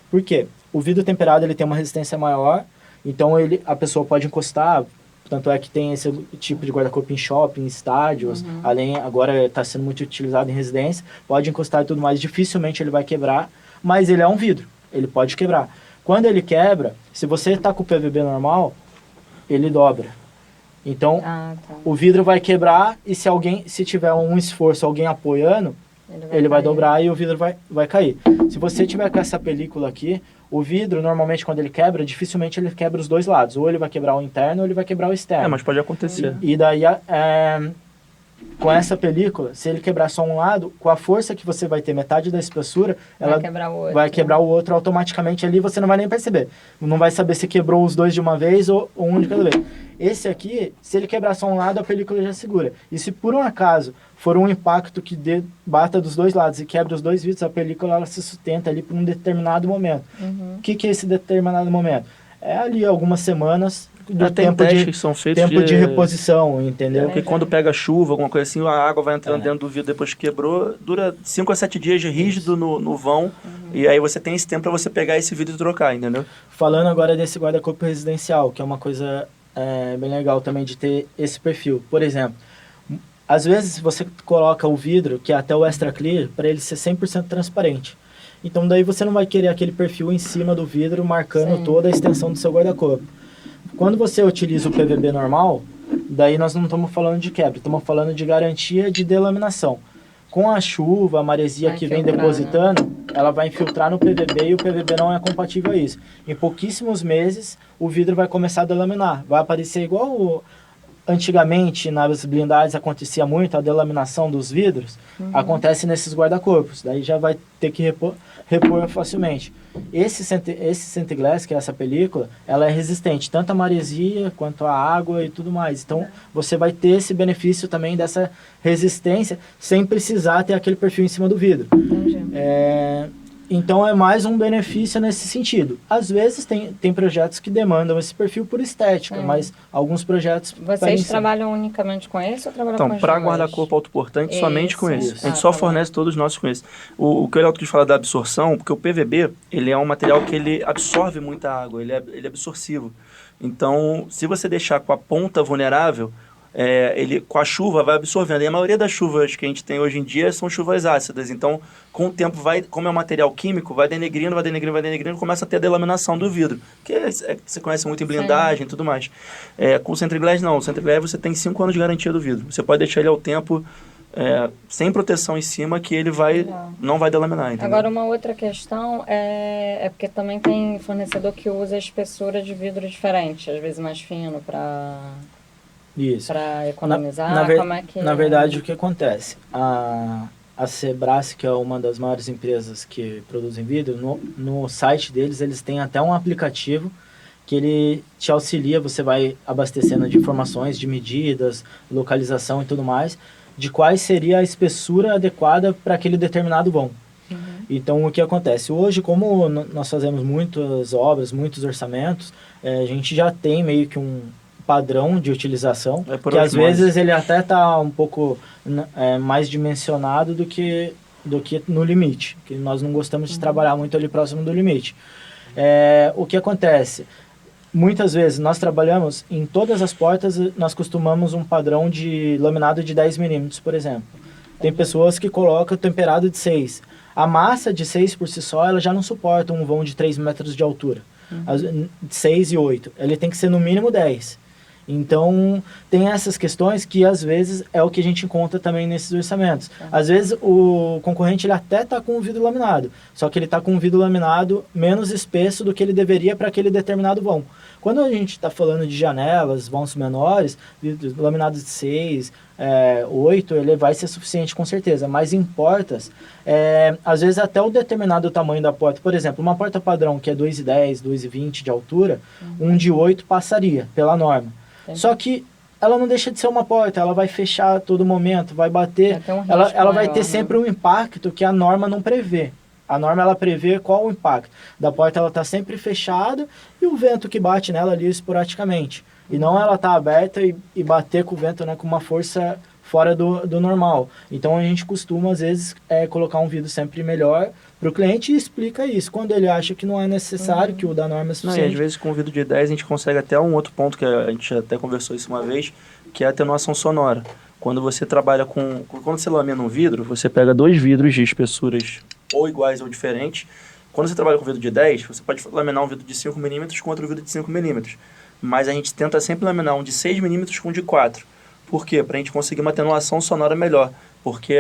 Por quê? O vidro temperado ele tem uma resistência maior, então a pessoa pode encostar, Tanto é que tem esse tipo de guarda-corpo em shopping, em estádios, além agora está sendo muito utilizado em residência, pode encostar e tudo mais, dificilmente ele vai quebrar, mas ele é um vidro, ele pode quebrar. Quando ele quebra, se você está com o PVB normal, ele dobra. Então, o vidro vai quebrar e se tiver um esforço, alguém apoiando, ele vai dobrar e o vidro vai cair. Se você tiver com essa película aqui, o vidro, normalmente, quando ele quebra, dificilmente ele quebra os dois lados. Ou ele vai quebrar o interno ou ele vai quebrar o externo. Mas pode acontecer. E daí, com essa película, se ele quebrar só um lado, com a força que você vai ter, metade da espessura, ela vai quebrar o outro automaticamente ali, você não vai nem perceber. Não vai saber se quebrou os dois de uma vez ou um de cada vez. Esse aqui, se ele quebrar só um lado, a película já segura. E se por um acaso for um impacto que bata dos dois lados e quebra os dois vidros, a película ela se sustenta ali por um determinado momento. O que é esse determinado momento? É ali algumas semanas do tempo de reposição, entendeu? Porque quando pega chuva, alguma coisa assim, a água vai entrando dentro do vidro depois que quebrou, dura 5 a 7 dias de rígido no vão, e aí você tem esse tempo para você pegar esse vidro e trocar, entendeu? Falando agora desse guarda-corpo residencial, que é uma coisa bem legal também de ter esse perfil. Por exemplo, às vezes você coloca o vidro, que é até o extra clear, para ele ser 100% transparente. Então daí você não vai querer aquele perfil em cima do vidro marcando toda a extensão do seu guarda-corpo. Quando você utiliza o PVB normal, daí nós não estamos falando de quebra, estamos falando de garantia de delaminação. Com a chuva, a maresia que vem depositando, ela vai infiltrar no PVB e o PVB não é compatível a isso. Em pouquíssimos meses, o vidro vai começar a delaminar. Vai aparecer igual antigamente nas blindagens acontecia muito, a delaminação dos vidros, acontece nesses guarda-corpos. Daí já vai ter que repor facilmente. Esse Centiglass, que é essa película, ela é resistente tanto à maresia quanto à água e tudo mais. Então, você vai ter esse benefício também dessa resistência sem precisar ter aquele perfil em cima do vidro. Então, é mais um benefício nesse sentido. Às vezes, tem projetos que demandam esse perfil por estética, mas alguns projetos... Vocês trabalham unicamente com esse ou trabalham com os dois? Então, para guarda-corpo autoportante, somente com esse. A gente só fornece todos os nossos com esse. O que o Elton quis falar da absorção, porque o PVB, ele é um material que ele absorve muita água, ele é absorsivo. Então, se você deixar com a ponta vulnerável, ele com a chuva vai absorvendo. E a maioria das chuvas que a gente tem hoje em dia são chuvas ácidas. Então, com o tempo, como é um material químico, vai denegrindo, começa a ter a delaminação do vidro. Que você conhece muito em blindagem e tudo mais. Com o Centiglass, não. O Centiglass você tem 5 anos de garantia do vidro. Você pode deixar ele ao tempo sem proteção em cima, que ele não vai delaminar. Entendeu? Agora, uma outra questão é porque também tem fornecedor que usa espessura de vidro diferente, às vezes mais fino para economizar. Na verdade, o que acontece? A Sebras, que é uma das maiores empresas que produzem vidro, no site deles, eles têm até um aplicativo que ele te auxilia, você vai abastecendo de informações, de medidas, localização e tudo mais, de quais seria a espessura adequada para aquele determinado vão. Então, o que acontece? Hoje, como nós fazemos muitas obras, muitos orçamentos, a gente já tem meio que um padrão de utilização, que às vezes ele até está um pouco mais dimensionado do que no limite, que nós não gostamos de trabalhar muito ali próximo do limite. O que acontece? Muitas vezes nós trabalhamos em todas as portas, nós costumamos um padrão de laminado de 10 milímetros, por exemplo. Tem pessoas que colocam temperado de 6. A massa de 6 por si só, ela já não suporta um vão de 3 metros de altura. 6 e 8. Ele tem que ser no mínimo 10. Então, tem essas questões que, às vezes, é o que a gente encontra também nesses orçamentos. Às vezes, o concorrente ele até está com o vidro laminado, só que ele está com um vidro laminado menos espesso do que ele deveria para aquele determinado vão. Quando a gente está falando de janelas, vãos menores, vidros laminados de 6, 8, ele vai ser suficiente com certeza. Mas em portas, às vezes até o determinado tamanho da porta, por exemplo, uma porta padrão que é 2,10, 2,20 de altura, um de 8 passaria pela norma. Só que ela não deixa de ser uma porta, ela vai fechar a todo momento, vai bater, ela vai ter sempre um impacto que a norma não prevê. A norma ela prevê qual o impacto. Da porta ela está sempre fechada e o vento que bate nela ali esporadicamente. E não ela tá aberta e bater com o vento, né, com uma força fora do normal. Então a gente costuma, às vezes, colocar um vidro sempre melhor para o cliente e explica isso. Quando ele acha que não é necessário, que o da norma é suficiente. Não, e às vezes com o vidro de 10 a gente consegue até um outro ponto, que a gente até conversou isso uma vez, que é a atenuação sonora. Quando você trabalha quando você lamina um vidro, você pega 2 vidros de espessuras ou iguais ou diferentes. Quando você trabalha com vidro de 10, você pode laminar um vidro de 5 milímetros com outro vidro de 5 milímetros. Mas a gente tenta sempre laminar um de 6 milímetros com um de 4. Por quê? Para a gente conseguir uma atenuação sonora melhor. Porque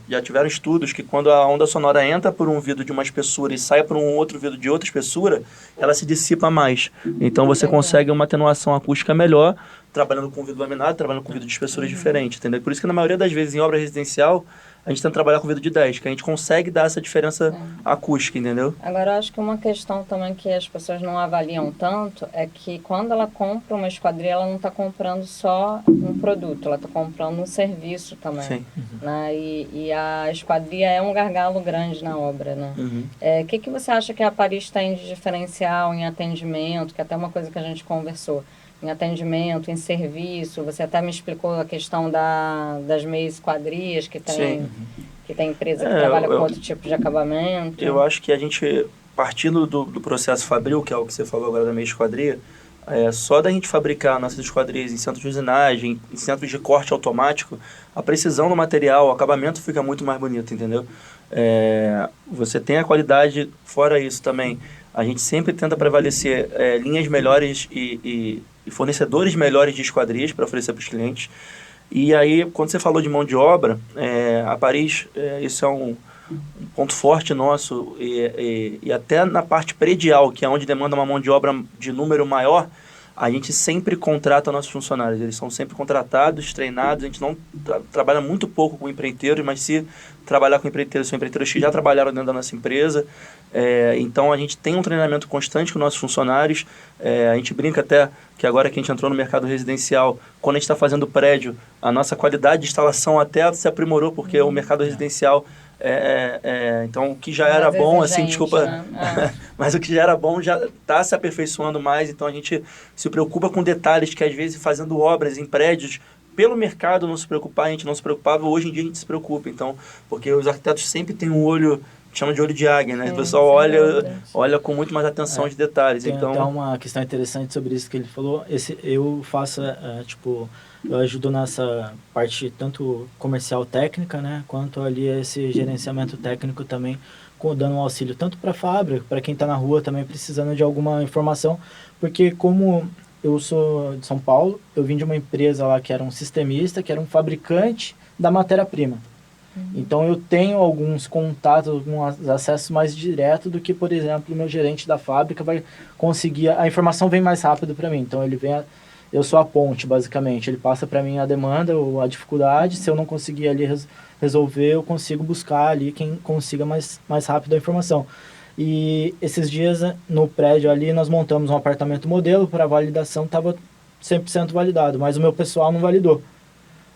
já tiveram estudos que quando a onda sonora entra por um vidro de uma espessura e sai por um outro vidro de outra espessura, ela se dissipa mais. Então você consegue uma atenuação acústica melhor trabalhando com vidro laminado, trabalhando com vidro de espessuras diferentes, entendeu? Por isso que na maioria das vezes em obra residencial a gente tenta trabalhar com vidro de 10, que a gente consegue dar essa diferença acústica, entendeu? Agora, eu acho que uma questão também que as pessoas não avaliam tanto é que quando ela compra uma esquadria, ela não está comprando só um produto, ela está comprando um serviço também. Sim. Né? E a esquadria é um gargalo grande na obra, né? O que você acha que a Paris tem de diferencial em atendimento, que é até uma coisa que a gente conversou, em atendimento, em serviço? Você até me explicou a questão das meias esquadrias, que tem empresa que trabalha com outro tipo de acabamento. Eu acho que a gente, partindo do processo fabril, que é o que você falou agora da meia esquadria, só da gente fabricar nossas esquadrias em centros de usinagem, em centros de corte automático, a precisão do material, o acabamento fica muito mais bonito, entendeu? Você tem a qualidade, fora isso também, a gente sempre tenta prevalecer linhas melhores e fornecedores melhores de esquadrias para oferecer para os clientes. E aí, quando você falou de mão de obra, a Paris, isso é um ponto forte nosso, e até na parte predial, que é onde demanda uma mão de obra de número maior, a gente sempre contrata nossos funcionários. Eles são sempre contratados, treinados. A gente não trabalha muito pouco com empreiteiros, mas se trabalhar com empreiteiros, são empreiteiros que já trabalharam dentro da nossa empresa. Então, a gente tem um treinamento constante com nossos funcionários. A gente brinca até que agora que a gente entrou no mercado residencial, quando a gente está fazendo prédio, a nossa qualidade de instalação até se aprimorou, porque o mercado residencial... então o que já era bom, assim, desculpa, né? Mas o que já era bom já está se aperfeiçoando mais, então a gente se preocupa com detalhes que às vezes fazendo obras em prédios, pelo mercado não se preocupar, a gente não se preocupava, hoje em dia a gente se preocupa, então, porque os arquitetos sempre têm um olho, chama de olho de águia, né? O pessoal olha com muito mais atenção de detalhes. Tem então até uma questão interessante sobre isso que ele falou, eu faço, eu ajudo nessa parte tanto comercial técnica, né, quanto ali esse gerenciamento técnico também, dando um auxílio tanto para a fábrica, para quem está na rua também precisando de alguma informação, porque como eu sou de São Paulo, eu vim de uma empresa lá que era um sistemista, que era um fabricante da matéria-prima. Então eu tenho alguns contatos, alguns acessos mais diretos do que, por exemplo, o meu gerente da fábrica vai conseguir, a informação vem mais rápido para mim, então ele vem... Eu sou a ponte, basicamente. Ele passa para mim a demanda ou a dificuldade. Se eu não conseguir ali resolver, eu consigo buscar ali quem consiga mais rápido a informação. E esses dias, no prédio ali, nós montamos um apartamento modelo para validação, estava 100% validado, mas o meu pessoal não validou.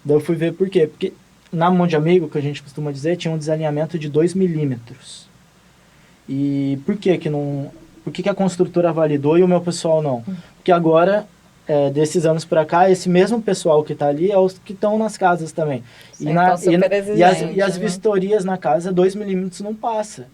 Daí eu fui ver por quê. Porque na mão de amigo, que a gente costuma dizer, tinha um desalinhamento de 2 milímetros. E por que a construtora validou e o meu pessoal não? Porque agora... desses anos para cá, esse mesmo pessoal que está ali é os que estão nas casas também. Sim, e as vistorias na casa, 2 milímetros não passa.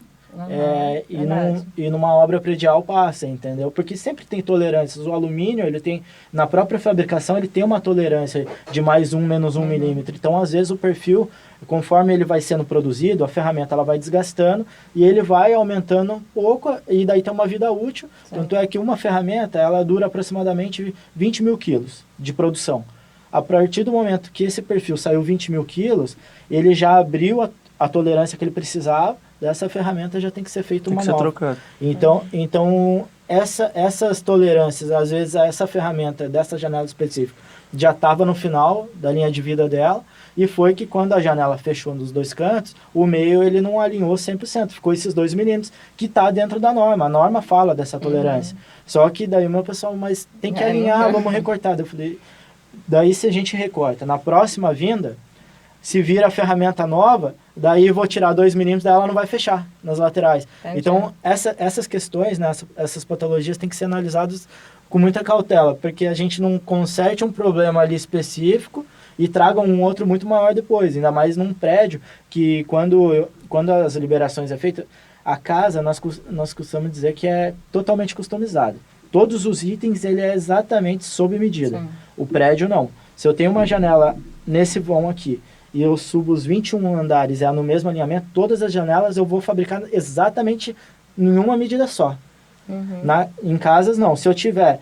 E numa obra predial passa, entendeu? Porque sempre tem tolerâncias. O alumínio, ele tem, na própria fabricação, ele tem uma tolerância de mais 1, menos 1 milímetro. Então, às vezes, o perfil, conforme ele vai sendo produzido, a ferramenta ela vai desgastando e ele vai aumentando um pouco e daí tem uma vida útil. Sim. Tanto é que uma ferramenta, ela dura aproximadamente 20 mil quilos de produção. A partir do momento que esse perfil saiu 20 mil quilos, ele já abriu a tolerância que ele precisava, dessa ferramenta já tem que ser feita uma nova. Trocado. Então essas tolerâncias, às vezes essa ferramenta dessa janela específica já estava no final da linha de vida dela, e foi que quando a janela fechou nos 2 cantos, o meio ele não alinhou 100%, ficou esses 2 milímetros, que está dentro da norma. A norma fala dessa tolerância. Só que daí o meu pessoal, mas tem que alinhar, vamos recortar. Eu falei, daí se a gente recorta, na próxima vinda, se vira a ferramenta nova, daí eu vou tirar 2 milímetros, daí ela não vai fechar nas laterais. Entendi. Então, essas questões, né, essas patologias têm que ser analisadas com muita cautela, porque a gente não conserte um problema ali específico e traga um outro muito maior depois, ainda mais num prédio que quando as liberações é feita, a casa nós costumamos dizer que é totalmente customizada. Todos os itens ele é exatamente sob medida. Sim. O prédio não. Se eu tenho uma janela nesse vão aqui e eu subo os 21 andares no mesmo alinhamento, todas as janelas eu vou fabricar exatamente em uma medida só. Em casas não. Se eu tiver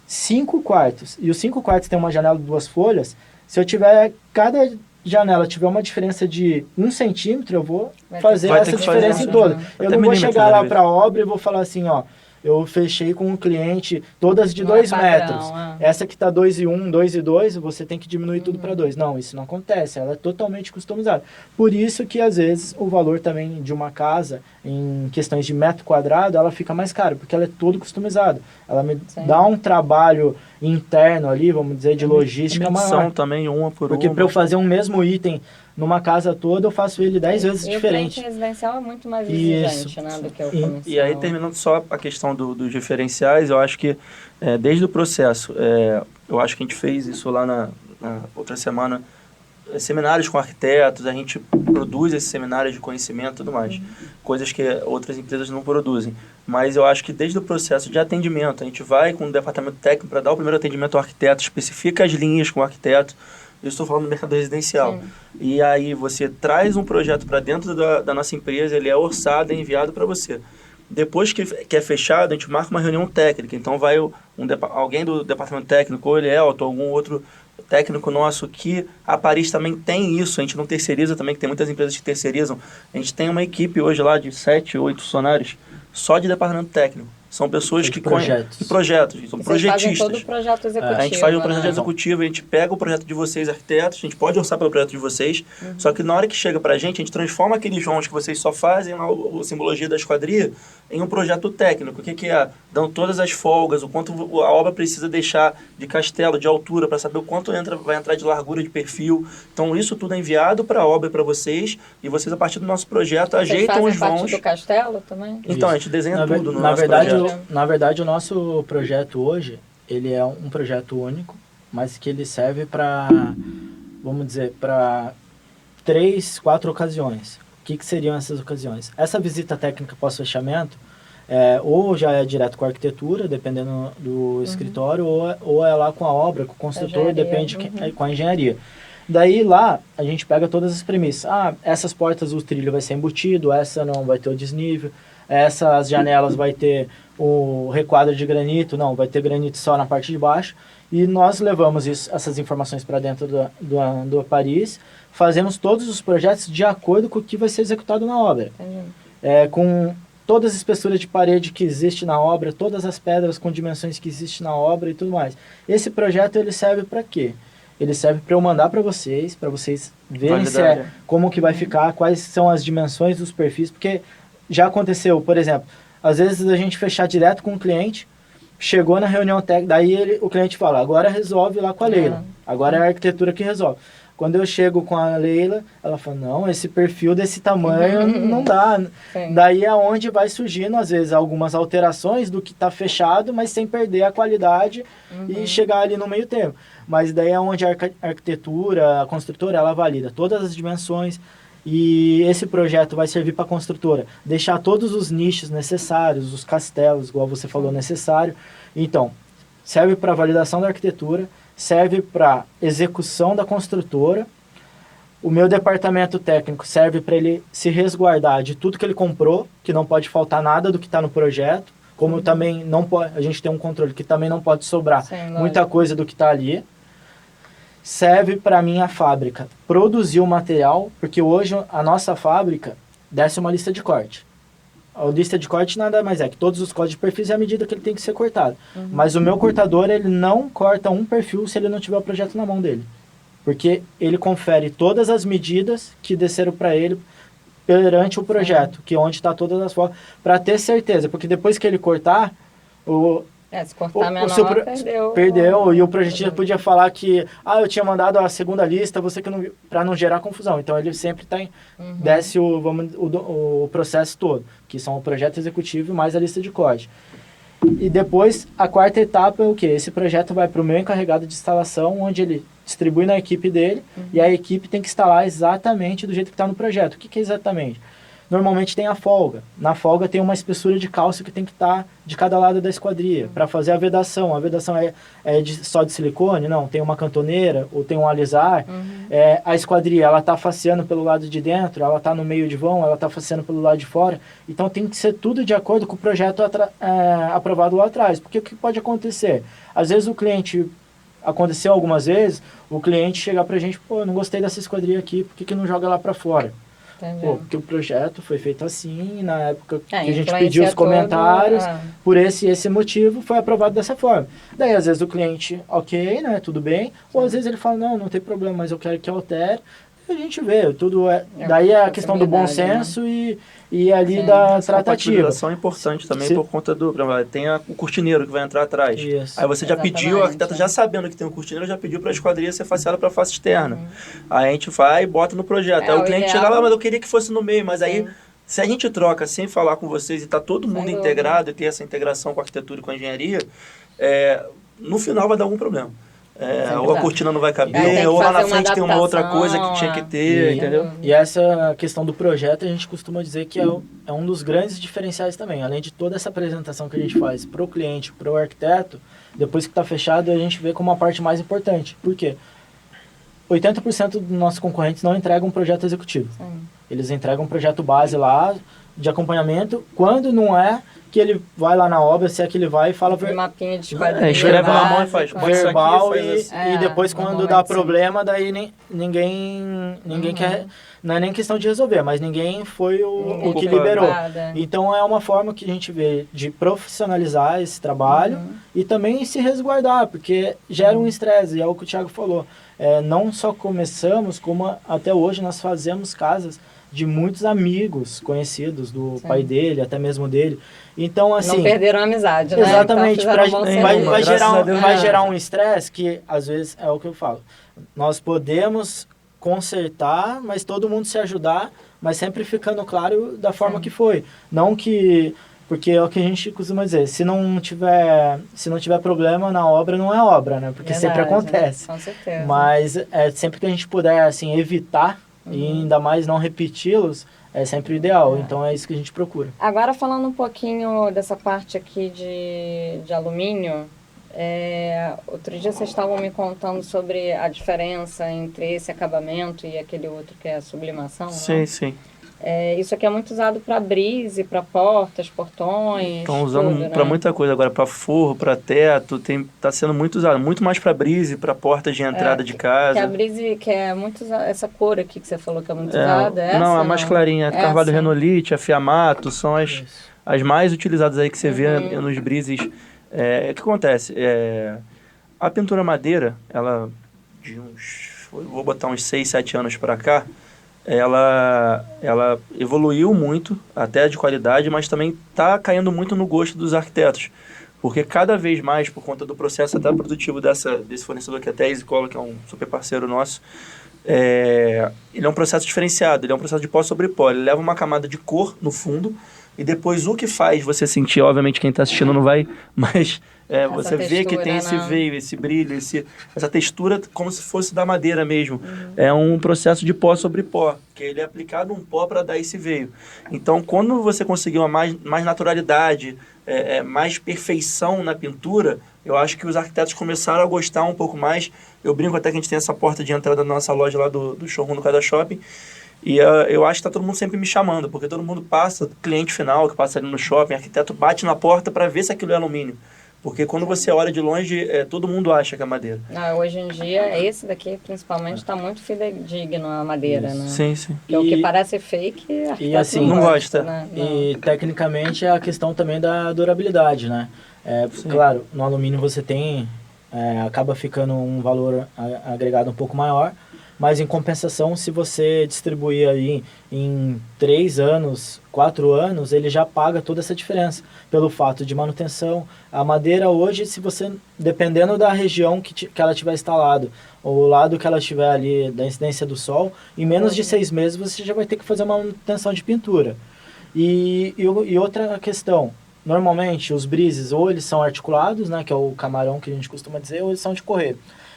5 quartos e os 5 quartos tem uma janela de 2 folhas, se eu tiver cada janela tiver uma diferença de 1 centímetro, eu vou fazer essa diferença em toda. Eu não vou chegar lá para a obra e vou falar assim, ó, eu fechei com um cliente todas de 2 metros. Essa que está 2,1, 2,2, você tem que diminuir tudo para 2. Não, isso não acontece. Ela é totalmente customizada. Por isso que, às vezes, o valor também de uma casa, em questões de metro quadrado, ela fica mais cara, porque ela é todo customizada. Ela me dá um trabalho interno ali, vamos dizer, de logística maior. Também, uma por porque uma. para eu fazer um mesmo item numa casa toda, eu faço ele 10 vezes diferente. O residencial é muito mais exigente, né, do que o comercial. E aí, terminando só a questão dos diferenciais, eu acho que desde o processo, eu acho que a gente fez isso lá na outra semana, seminários com arquitetos, a gente produz esses seminários de conhecimento e tudo mais, coisas que outras empresas não produzem. Mas eu acho que desde o processo de atendimento, a gente vai com o departamento técnico para dar o primeiro atendimento ao arquiteto, especifica as linhas com o arquiteto. Eu estou falando do mercado residencial. Sim. E aí você traz um projeto para dentro da nossa empresa, ele é orçado, é enviado para você. Depois que é fechado, a gente marca uma reunião técnica. Então vai alguém do departamento técnico, ou ele ou algum outro técnico nosso que a Paris também tem isso. A gente não terceiriza também, que tem muitas empresas que terceirizam. A gente tem uma equipe hoje lá de 7, 8 funcionários só de departamento técnico. São pessoas que projetos. De projetos, são projetistas. Todo o projeto executivo. A gente faz um projeto executivo, a gente pega o projeto de vocês, arquitetos, a gente pode orçar pelo projeto de vocês, só que na hora que chega pra gente, a gente transforma aqueles vãos que vocês só fazem lá, a simbologia da esquadria, em um projeto técnico. O que é? Dão todas as folgas, o quanto a obra precisa deixar de castelo, de altura, para saber o quanto vai entrar de largura, de perfil. Então, isso tudo é enviado para a obra e para vocês, e vocês, a partir do nosso projeto, ajeitam os vãos. Vocês fazem parte do castelo também? Então, a gente desenha tudo no nosso projeto. Na verdade, o nosso projeto hoje, ele é um projeto único, mas que ele serve para, vamos dizer, para 3, 4 ocasiões. O que seriam essas ocasiões? Essa visita técnica pós-fechamento, ou já é direto com a arquitetura, dependendo do escritório, ou é lá com a obra, com o construtor, depende com a engenharia. Daí lá, a gente pega todas as premissas. Essas portas, o trilho vai ser embutido, essa não vai ter o desnível, essas janelas vai ter o requadro de granito, não, vai ter granito só na parte de baixo. E nós levamos essas informações para dentro do Paris, fazemos todos os projetos de acordo com o que vai ser executado na obra. Com todas as espessuras de parede que existe na obra, todas as pedras com dimensões que existem na obra e tudo mais. Esse projeto ele serve para quê? Ele serve para eu mandar para vocês verem como que vai ficar, quais são as dimensões dos perfis, porque já aconteceu, por exemplo, às vezes a gente fechar direto com o cliente, chegou na reunião técnica, daí o cliente fala, agora resolve lá com a Leila, agora é a arquitetura que resolve. Quando eu chego com a Leila, ela fala, não, esse perfil desse tamanho não dá. Sim. Daí é onde vai surgindo, às vezes, algumas alterações do que está fechado, mas sem perder a qualidade e chegar ali no meio termo. Mas daí é onde a arquitetura, a construtora, ela valida todas as dimensões e esse projeto vai servir para a construtora deixar todos os nichos necessários, os castelos, igual você falou, necessário. Então, serve para validação da arquitetura, serve para execução da construtora. O meu departamento técnico serve para ele se resguardar de tudo que ele comprou, que não pode faltar nada do que está no projeto, como também não pode, a gente tem um controle que também não pode sobrar muita coisa do que está ali. Serve para mim a fábrica produzir o material, porque hoje a nossa fábrica desce uma lista de corte. A lista de corte nada mais é que todos os códigos de perfis é a medida que ele tem que ser cortado. Mas o meu cortador, ele não corta um perfil se ele não tiver o projeto na mão dele. Porque ele confere todas as medidas que desceram para ele perante o projeto, que é onde está todas as formas, para ter certeza. Porque depois que ele cortar, Se cortar menor, perdeu. E o projetista podia falar que, eu tinha mandado a segunda lista, para não gerar confusão. Então, ele sempre desce o processo todo, que são o projeto executivo mais a lista de código. E depois, a quarta etapa é o quê? Esse projeto vai para o meu encarregado de instalação, onde ele distribui na equipe dele, e a equipe tem que instalar exatamente do jeito que está no projeto. O que é exatamente? Normalmente tem a folga. Na folga tem uma espessura de cálcio que tem que estar de cada lado da esquadria para fazer a vedação. A vedação só de silicone? Não, tem uma cantoneira ou tem um alisar. A esquadria, ela está faceando pelo lado de dentro, ela está no meio de vão, ela está faceando pelo lado de fora. Então tem que ser tudo de acordo com o projeto aprovado lá atrás. Porque o que pode acontecer? Às vezes aconteceu algumas vezes, o cliente chegar pra gente, eu não gostei dessa esquadria aqui, por que não joga lá pra fora? Porque o projeto foi feito assim, na época que a gente pediu os comentários, por esse motivo, foi aprovado dessa forma. Daí, às vezes, o cliente, ok, né, tudo bem, ou às vezes ele fala, não tem problema, mas eu quero que altere. A gente vê, daí é a questão do bom senso, né? e ali da tratativa. A é importante também por conta do... Tem o cortineiro que vai entrar atrás. Isso. Aí você já pediu, o arquiteto já sabendo que tem um cortineiro, já pediu para a esquadria ser faceada para a face externa. Aí a gente vai e bota no projeto. Aí o cliente chega lá, mas eu queria que fosse no meio. Mas aí, se a gente troca sem falar com vocês e está todo mundo integrado e tem essa integração com a arquitetura e com a engenharia, no final vai dar algum problema. Ou a cortina não vai caber, ou lá na frente tem uma outra coisa que tinha que ter, entendeu? E essa questão do projeto, a gente costuma dizer que é um dos grandes diferenciais também. Além de toda essa apresentação que a gente faz para o cliente, para o arquiteto, depois que está fechado, a gente vê como a parte mais importante. Por quê? 80% dos nossos concorrentes não entregam um projeto executivo. Eles entregam um projeto base lá, de acompanhamento, quando não é que ele vai lá na obra, se é que ele vai e fala... mapinha de esquadria. Escreve na mão e faz. Verbal e depois quando dá problema, daí ninguém quer... Não é nem questão de resolver, mas ninguém foi o que liberou. Então é uma forma que a gente vê de profissionalizar esse trabalho e também se resguardar, porque gera um estresse, e é o que o Thiago falou. Não só começamos, como até hoje nós fazemos casas de muitos amigos conhecidos do pai dele, até mesmo dele. Então, assim... Não perderam a amizade, né? Exatamente. Vai gerar um estresse que, às vezes, é o que eu falo. Nós podemos consertar, mas todo mundo se ajudar, mas sempre ficando claro da forma que foi. Não que... Porque é o que a gente costuma dizer, se não tiver problema na obra, não é obra, né? Porque sempre acontece. Com certeza. Mas sempre que a gente puder, assim, evitar, e ainda mais não repeti-los, é sempre o ideal. Então é isso que a gente procura. Agora falando um pouquinho dessa parte aqui de alumínio, outro dia vocês estavam me contando sobre a diferença entre esse acabamento e aquele outro que é a sublimação. Sim, né? sim. Isso aqui é muito usado para brise, para portas, portões. Estão usando para muita coisa agora, para forro, para teto, está sendo muito usado, muito mais para brise, para portas de entrada de casa. Que a brise, que é muito usada, essa cor aqui que você falou que é muito usada, não, a mais clarinha, a carvalho renolite, a fiamato, são as mais utilizadas aí que você vê nos brises. O que acontece? A pintura madeira, ela vou botar uns 6, 7 anos para cá, ela evoluiu muito, até de qualidade, mas também está caindo muito no gosto dos arquitetos. Porque cada vez mais, por conta do processo até produtivo desse fornecedor, que até a EasyColor, que é um super parceiro nosso, ele é um processo diferenciado, ele é um processo de pó sobre pó. Ele leva uma camada de cor no fundo, e depois o que faz você sentir, obviamente quem está assistindo não vai, mas você vê que tem esse veio, esse brilho, essa textura como se fosse da madeira mesmo. É um processo de pó sobre pó, que ele é aplicado um pó para dar esse veio. Então, quando você conseguir uma mais naturalidade, mais perfeição na pintura, eu acho que os arquitetos começaram a gostar um pouco mais. Eu brinco até que a gente tem essa porta de entrada da nossa loja lá do showroom do Cada Shopping. E eu acho que está todo mundo sempre me chamando, porque todo mundo passa, cliente final que passa ali no shopping, arquiteto bate na porta para ver se aquilo é alumínio. Porque quando você olha de longe, todo mundo acha que é madeira. Hoje em dia, esse daqui principalmente está muito fidedigno a madeira, né? Sim, sim. Porque o que parece fake, e assim, não gosta. Né? E tecnicamente é a questão também da durabilidade, né? Claro, no alumínio você tem, acaba ficando um valor agregado um pouco maior, mas em compensação, se você distribuir aí em 3 anos, 4 anos, ele já paga toda essa diferença, pelo fato de manutenção. A madeira hoje, se você, dependendo da região que ela tiver instalado, ou o lado que ela estiver ali, da incidência do sol, em menos de 6 meses você já vai ter que fazer uma manutenção de pintura. E outra questão, normalmente os brises ou eles são articulados, né, que é o camarão que a gente costuma dizer, ou eles são de correr.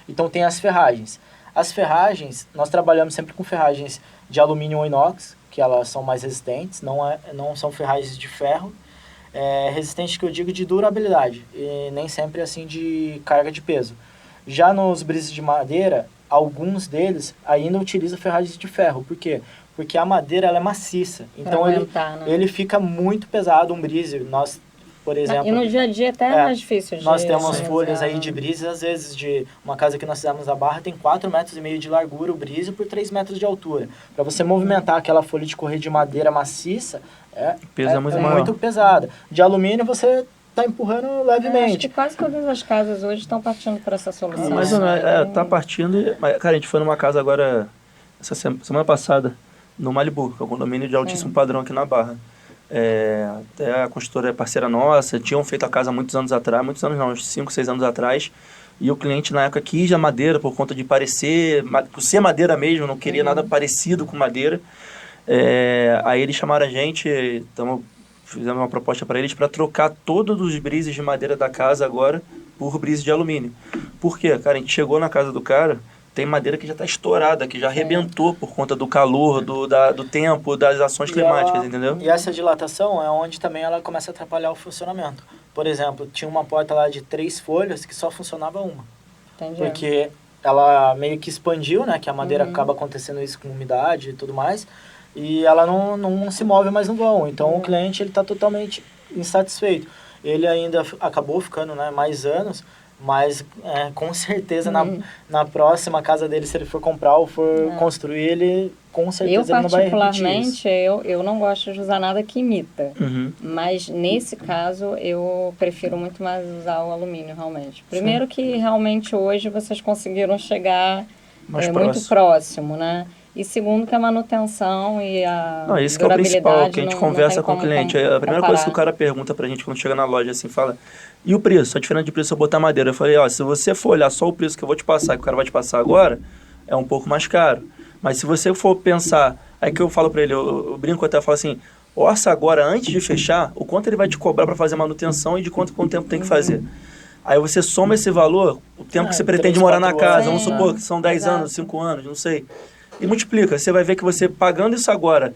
Então tem as ferragens. As ferragens, nós trabalhamos sempre com ferragens de alumínio ou inox, que elas são mais resistentes, não são ferragens de ferro. Resistente que eu digo de durabilidade, e nem sempre assim de carga de peso. Já nos brises de madeira, alguns deles ainda utilizam ferragens de ferro. Por quê? Porque a madeira ela é maciça. Então ele fica muito pesado, um brise. Nós, por exemplo... E no dia a dia até é mais difícil de... Nós temos folhas aí de brise, às vezes, de uma casa que nós fizemos na Barra, tem 4,5 metros de largura o brise por 3 metros de altura. Para você movimentar aquela folha de correr de madeira maciça, é muito pesada. De alumínio você está empurrando levemente. Acho que quase todas as casas hoje estão partindo para essa solução. Mas tá partindo... Cara, a gente foi numa casa agora, essa semana passada, no Malibu, que é um condomínio de altíssimo padrão aqui na Barra. Até a construtora é parceira nossa, tinham feito a casa há muitos anos atrás, uns 5, 6 anos atrás, e o cliente na época quis a madeira por conta de parecer, por ser madeira mesmo, não queria nada parecido com madeira. Aí eles chamaram a gente, fizemos uma proposta para eles para trocar todos os brises de madeira da casa agora por brise de alumínio. Por quê? Cara, a gente chegou na casa do cara, tem madeira que já está estourada, que já arrebentou por conta do calor, do tempo, das ações climáticas, entendeu? E essa dilatação é onde também ela começa a atrapalhar o funcionamento. Por exemplo, tinha uma porta lá de 3 folhas que só funcionava uma. Entendi. Porque ela meio que expandiu, né? Que a madeira acaba acontecendo isso com umidade e tudo mais. E ela não se move mais no vão. Então o cliente está totalmente insatisfeito. Ele ainda acabou ficando, né, mais anos, mas com certeza na próxima casa dele, se ele for comprar ou for construir, ele com certeza ele não vai repetir isso. Particularmente, eu não gosto de usar nada que imita. Mas nesse caso, eu prefiro muito mais usar o alumínio, realmente. Primeiro que realmente hoje vocês conseguiram chegar muito próximo, né? E segundo que a manutenção e a isso que é o principal, que a gente conversa com o cliente. A primeira coisa que o cara pergunta pra gente quando chega na loja, assim, fala, e o preço? A diferença de preço se eu botar madeira? Eu falei, se você for olhar só o preço que eu vou te passar, que o cara vai te passar agora, é um pouco mais caro. Mas se você for pensar, aí que eu falo pra ele, eu brinco até, eu falo assim, orça agora, antes de fechar, o quanto ele vai te cobrar pra fazer manutenção e de quanto tempo tem que fazer. Aí você soma esse valor, o tempo que você pretende morar na casa, vamos supor que são 10 anos, 5 anos, não sei. E multiplica, você vai ver que você pagando isso agora,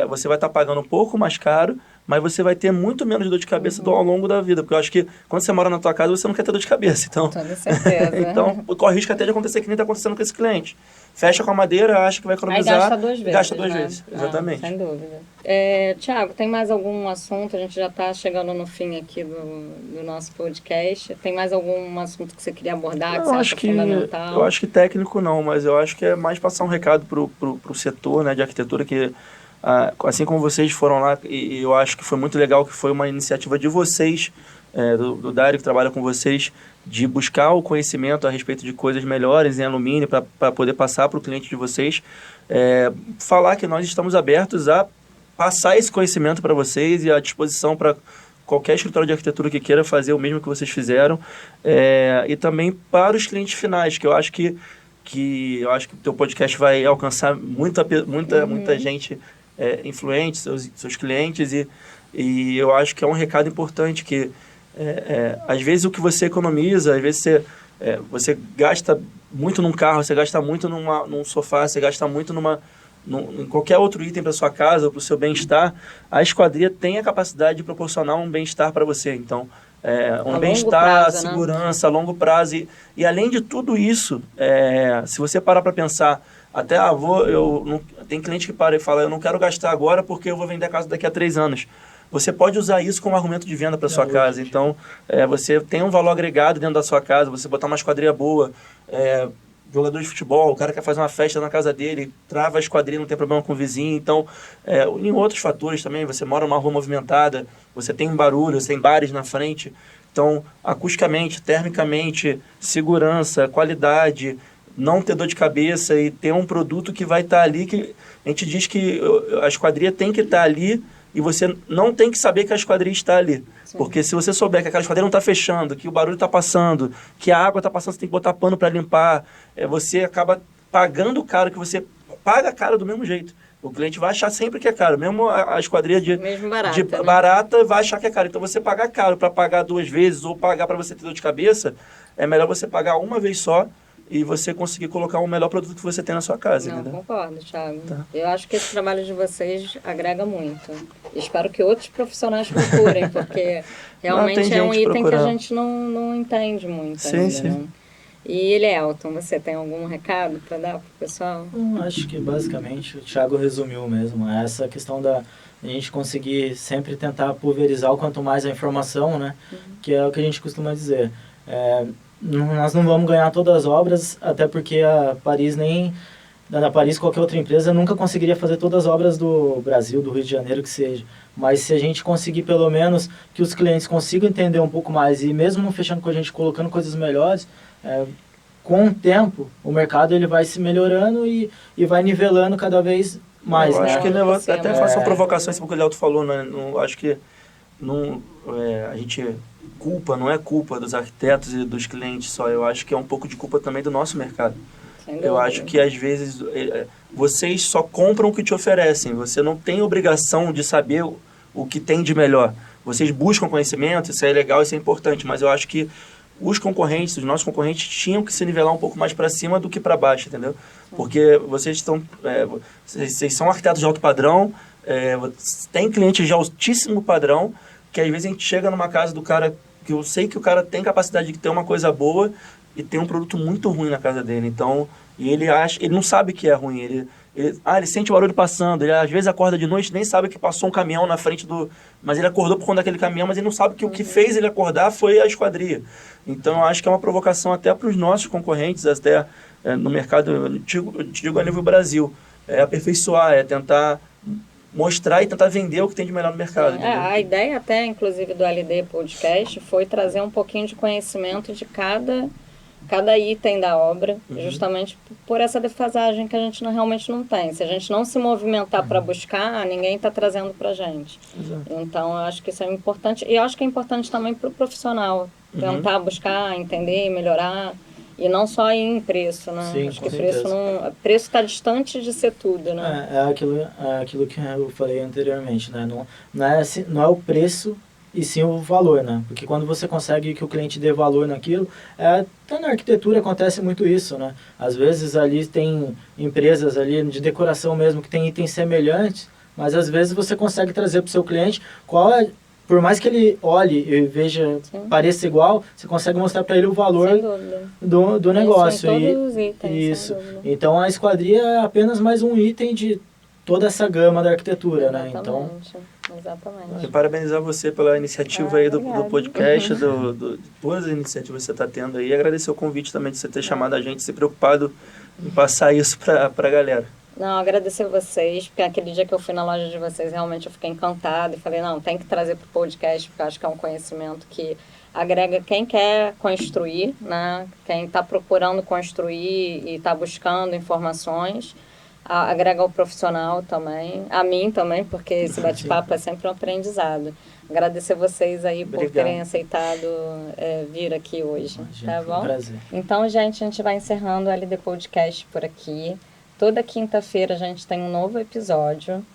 você vai estar pagando um pouco mais caro, mas você vai ter muito menos dor de cabeça ao longo da vida. Porque eu acho que quando você mora na tua casa, você não quer ter dor de cabeça. Então, com certeza. Então, corre risco até de acontecer que nem está acontecendo com esse cliente. Fecha com a madeira, acha que vai economizar. Aí gasta 2 vezes. Gasta 2 vezes, exatamente. Sem dúvida. Tiago, tem mais algum assunto? A gente já está chegando no fim aqui do nosso podcast. Tem mais algum assunto que você queria abordar, que você acha fundamental? Eu acho que técnico não, mas eu acho que é mais passar um recado pro setor, né, de arquitetura, que assim como vocês foram lá, e eu acho que foi muito legal, que foi uma iniciativa de vocês, do Dário, que trabalha com vocês, de buscar o conhecimento a respeito de coisas melhores em alumínio para poder passar para o cliente de vocês, falar que nós estamos abertos a passar esse conhecimento para vocês e à disposição para qualquer escritório de arquitetura que queira fazer o mesmo que vocês fizeram, e também para os clientes finais, que eu acho que o teu podcast vai alcançar muita gente influente, seus clientes, e eu acho que é um recado importante que às vezes o que você economiza, às vezes você gasta muito num carro, você gasta muito num sofá, você gasta muito em qualquer outro item para sua casa ou para o seu bem-estar, a esquadria tem a capacidade de proporcionar um bem-estar para você. Então, um bem-estar, segurança, a longo prazo. E além de tudo isso, se você parar para pensar, até tem cliente que para e fala, eu não quero gastar agora porque eu vou vender a casa daqui a 3 anos. Você pode usar isso como argumento de venda para sua casa. Então, você tem um valor agregado dentro da sua casa, você botar uma esquadria boa, jogador de futebol, o cara quer fazer uma festa na casa dele, trava a esquadria, não tem problema com o vizinho. Então, em outros fatores também, você mora numa rua movimentada, você tem um barulho, você tem bares na frente. Então, acusticamente, termicamente, segurança, qualidade, não ter dor de cabeça e ter um produto que vai estar ali, que a gente diz que a esquadria tem que estar ali e você não tem que saber que a esquadria está ali. Sim. Porque se você souber que aquela esquadria não está fechando, que o barulho está passando, que a água está passando, você tem que botar pano para limpar, você acaba pagando caro, que você paga caro do mesmo jeito. O cliente vai achar sempre que é caro. Mesmo a esquadria mesmo barata, né? barata vai achar que é caro. Então, você pagar caro para pagar 2 vezes ou pagar para você ter dor de cabeça, é melhor você pagar uma vez só e você conseguir colocar o melhor produto que você tem na sua casa. Não, entendeu? concordo, Thiago. Tá. Eu acho que esse trabalho de vocês agrega muito. Espero que outros profissionais procurem, porque realmente é um item que a gente não entende muito sim, ainda, sim. Né? E Elielton, você tem algum recado para dar para o pessoal? Acho que basicamente o Thiago resumiu mesmo. Essa questão da a gente conseguir sempre tentar pulverizar o quanto mais a informação, né? Que é o que a gente costuma dizer. Nós não vamos ganhar todas as obras, até porque a Paris qualquer outra empresa nunca conseguiria fazer todas as obras do Brasil, do Rio de Janeiro, que seja. Mas se a gente conseguir pelo menos que os clientes consigam entender um pouco mais e mesmo não fechando com a gente, colocando coisas melhores, com o tempo o mercado ele vai se melhorando e vai nivelando cada vez mais. Eu acho que até faço uma provocação em cima do que o Léo falou, né? Acho que a gente não é culpa dos arquitetos e dos clientes só, eu acho que é um pouco de culpa também do nosso mercado. Eu acho que às vezes vocês só compram o que te oferecem, você não tem obrigação de saber o que tem de melhor. Vocês buscam conhecimento, isso é legal, isso é importante, mas eu acho que os nossos concorrentes tinham que se nivelar um pouco mais para cima do que para baixo, entendeu? Porque vocês são arquitetos de alto padrão, tem clientes de altíssimo padrão, que às vezes a gente chega numa casa do cara, que eu sei que o cara tem capacidade de ter uma coisa boa e tem um produto muito ruim na casa dele. Então, ele não sabe que é ruim, ele sente o barulho passando, ele às vezes acorda de noite, nem sabe que passou um caminhão na frente mas ele acordou por conta daquele caminhão, mas ele não sabe que o que fez ele acordar foi a esquadria. Então, eu acho que é uma provocação até para os nossos concorrentes, até no mercado, eu te digo a nível Brasil, aperfeiçoar, tentar mostrar e tentar vender o que tem de melhor no mercado. A ideia até, inclusive, do LD Podcast foi trazer um pouquinho de conhecimento de cada item da obra, justamente por essa defasagem que a gente realmente não tem. Se a gente não se movimentar para buscar, ninguém está trazendo para a gente. Exato. Então, eu acho que isso é importante. E eu acho que é importante também para o profissional tentar buscar, entender, melhorar. E não só em preço, né? Sim, acho que preço está distante de ser tudo, né? É aquilo que eu falei anteriormente, né? Não é o preço e sim o valor, né? Porque quando você consegue que o cliente dê valor naquilo, até na arquitetura acontece muito isso, né? Às vezes ali tem empresas ali de decoração mesmo que tem itens semelhantes, mas às vezes você consegue trazer para o seu cliente por mais que ele olhe e veja, pareça igual, você consegue mostrar para ele o valor do negócio. Todos os itens, isso. Então a esquadria é apenas mais um item de toda essa gama da arquitetura, né? Então, exatamente. E parabenizar você pela iniciativa aí do podcast, de todas as iniciativas que você está tendo aí. E agradecer o convite também de você ter chamado a gente, se preocupado em passar isso para a galera. Não, agradecer a vocês, porque aquele dia que eu fui na loja de vocês, realmente eu fiquei encantada e falei, não, tem que trazer para o podcast, porque eu acho que é um conhecimento que agrega quem quer construir, né? Quem está procurando construir e está buscando informações, agrega ao profissional também, a mim também, porque esse bate-papo é sempre um aprendizado. Agradecer vocês aí por terem aceitado vir aqui hoje, tá bom? Prazer. Então, gente, a gente vai encerrando o LD Podcast por aqui. Toda quinta-feira a gente tem um novo episódio.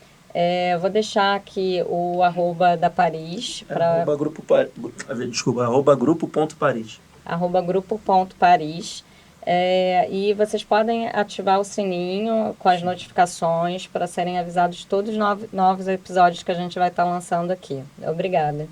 Vou deixar aqui o @ da Paris. @grupo.paris. @grupo.paris. E vocês podem ativar o sininho com as notificações para serem avisados de todos os novos episódios que a gente vai estar lançando aqui. Obrigada.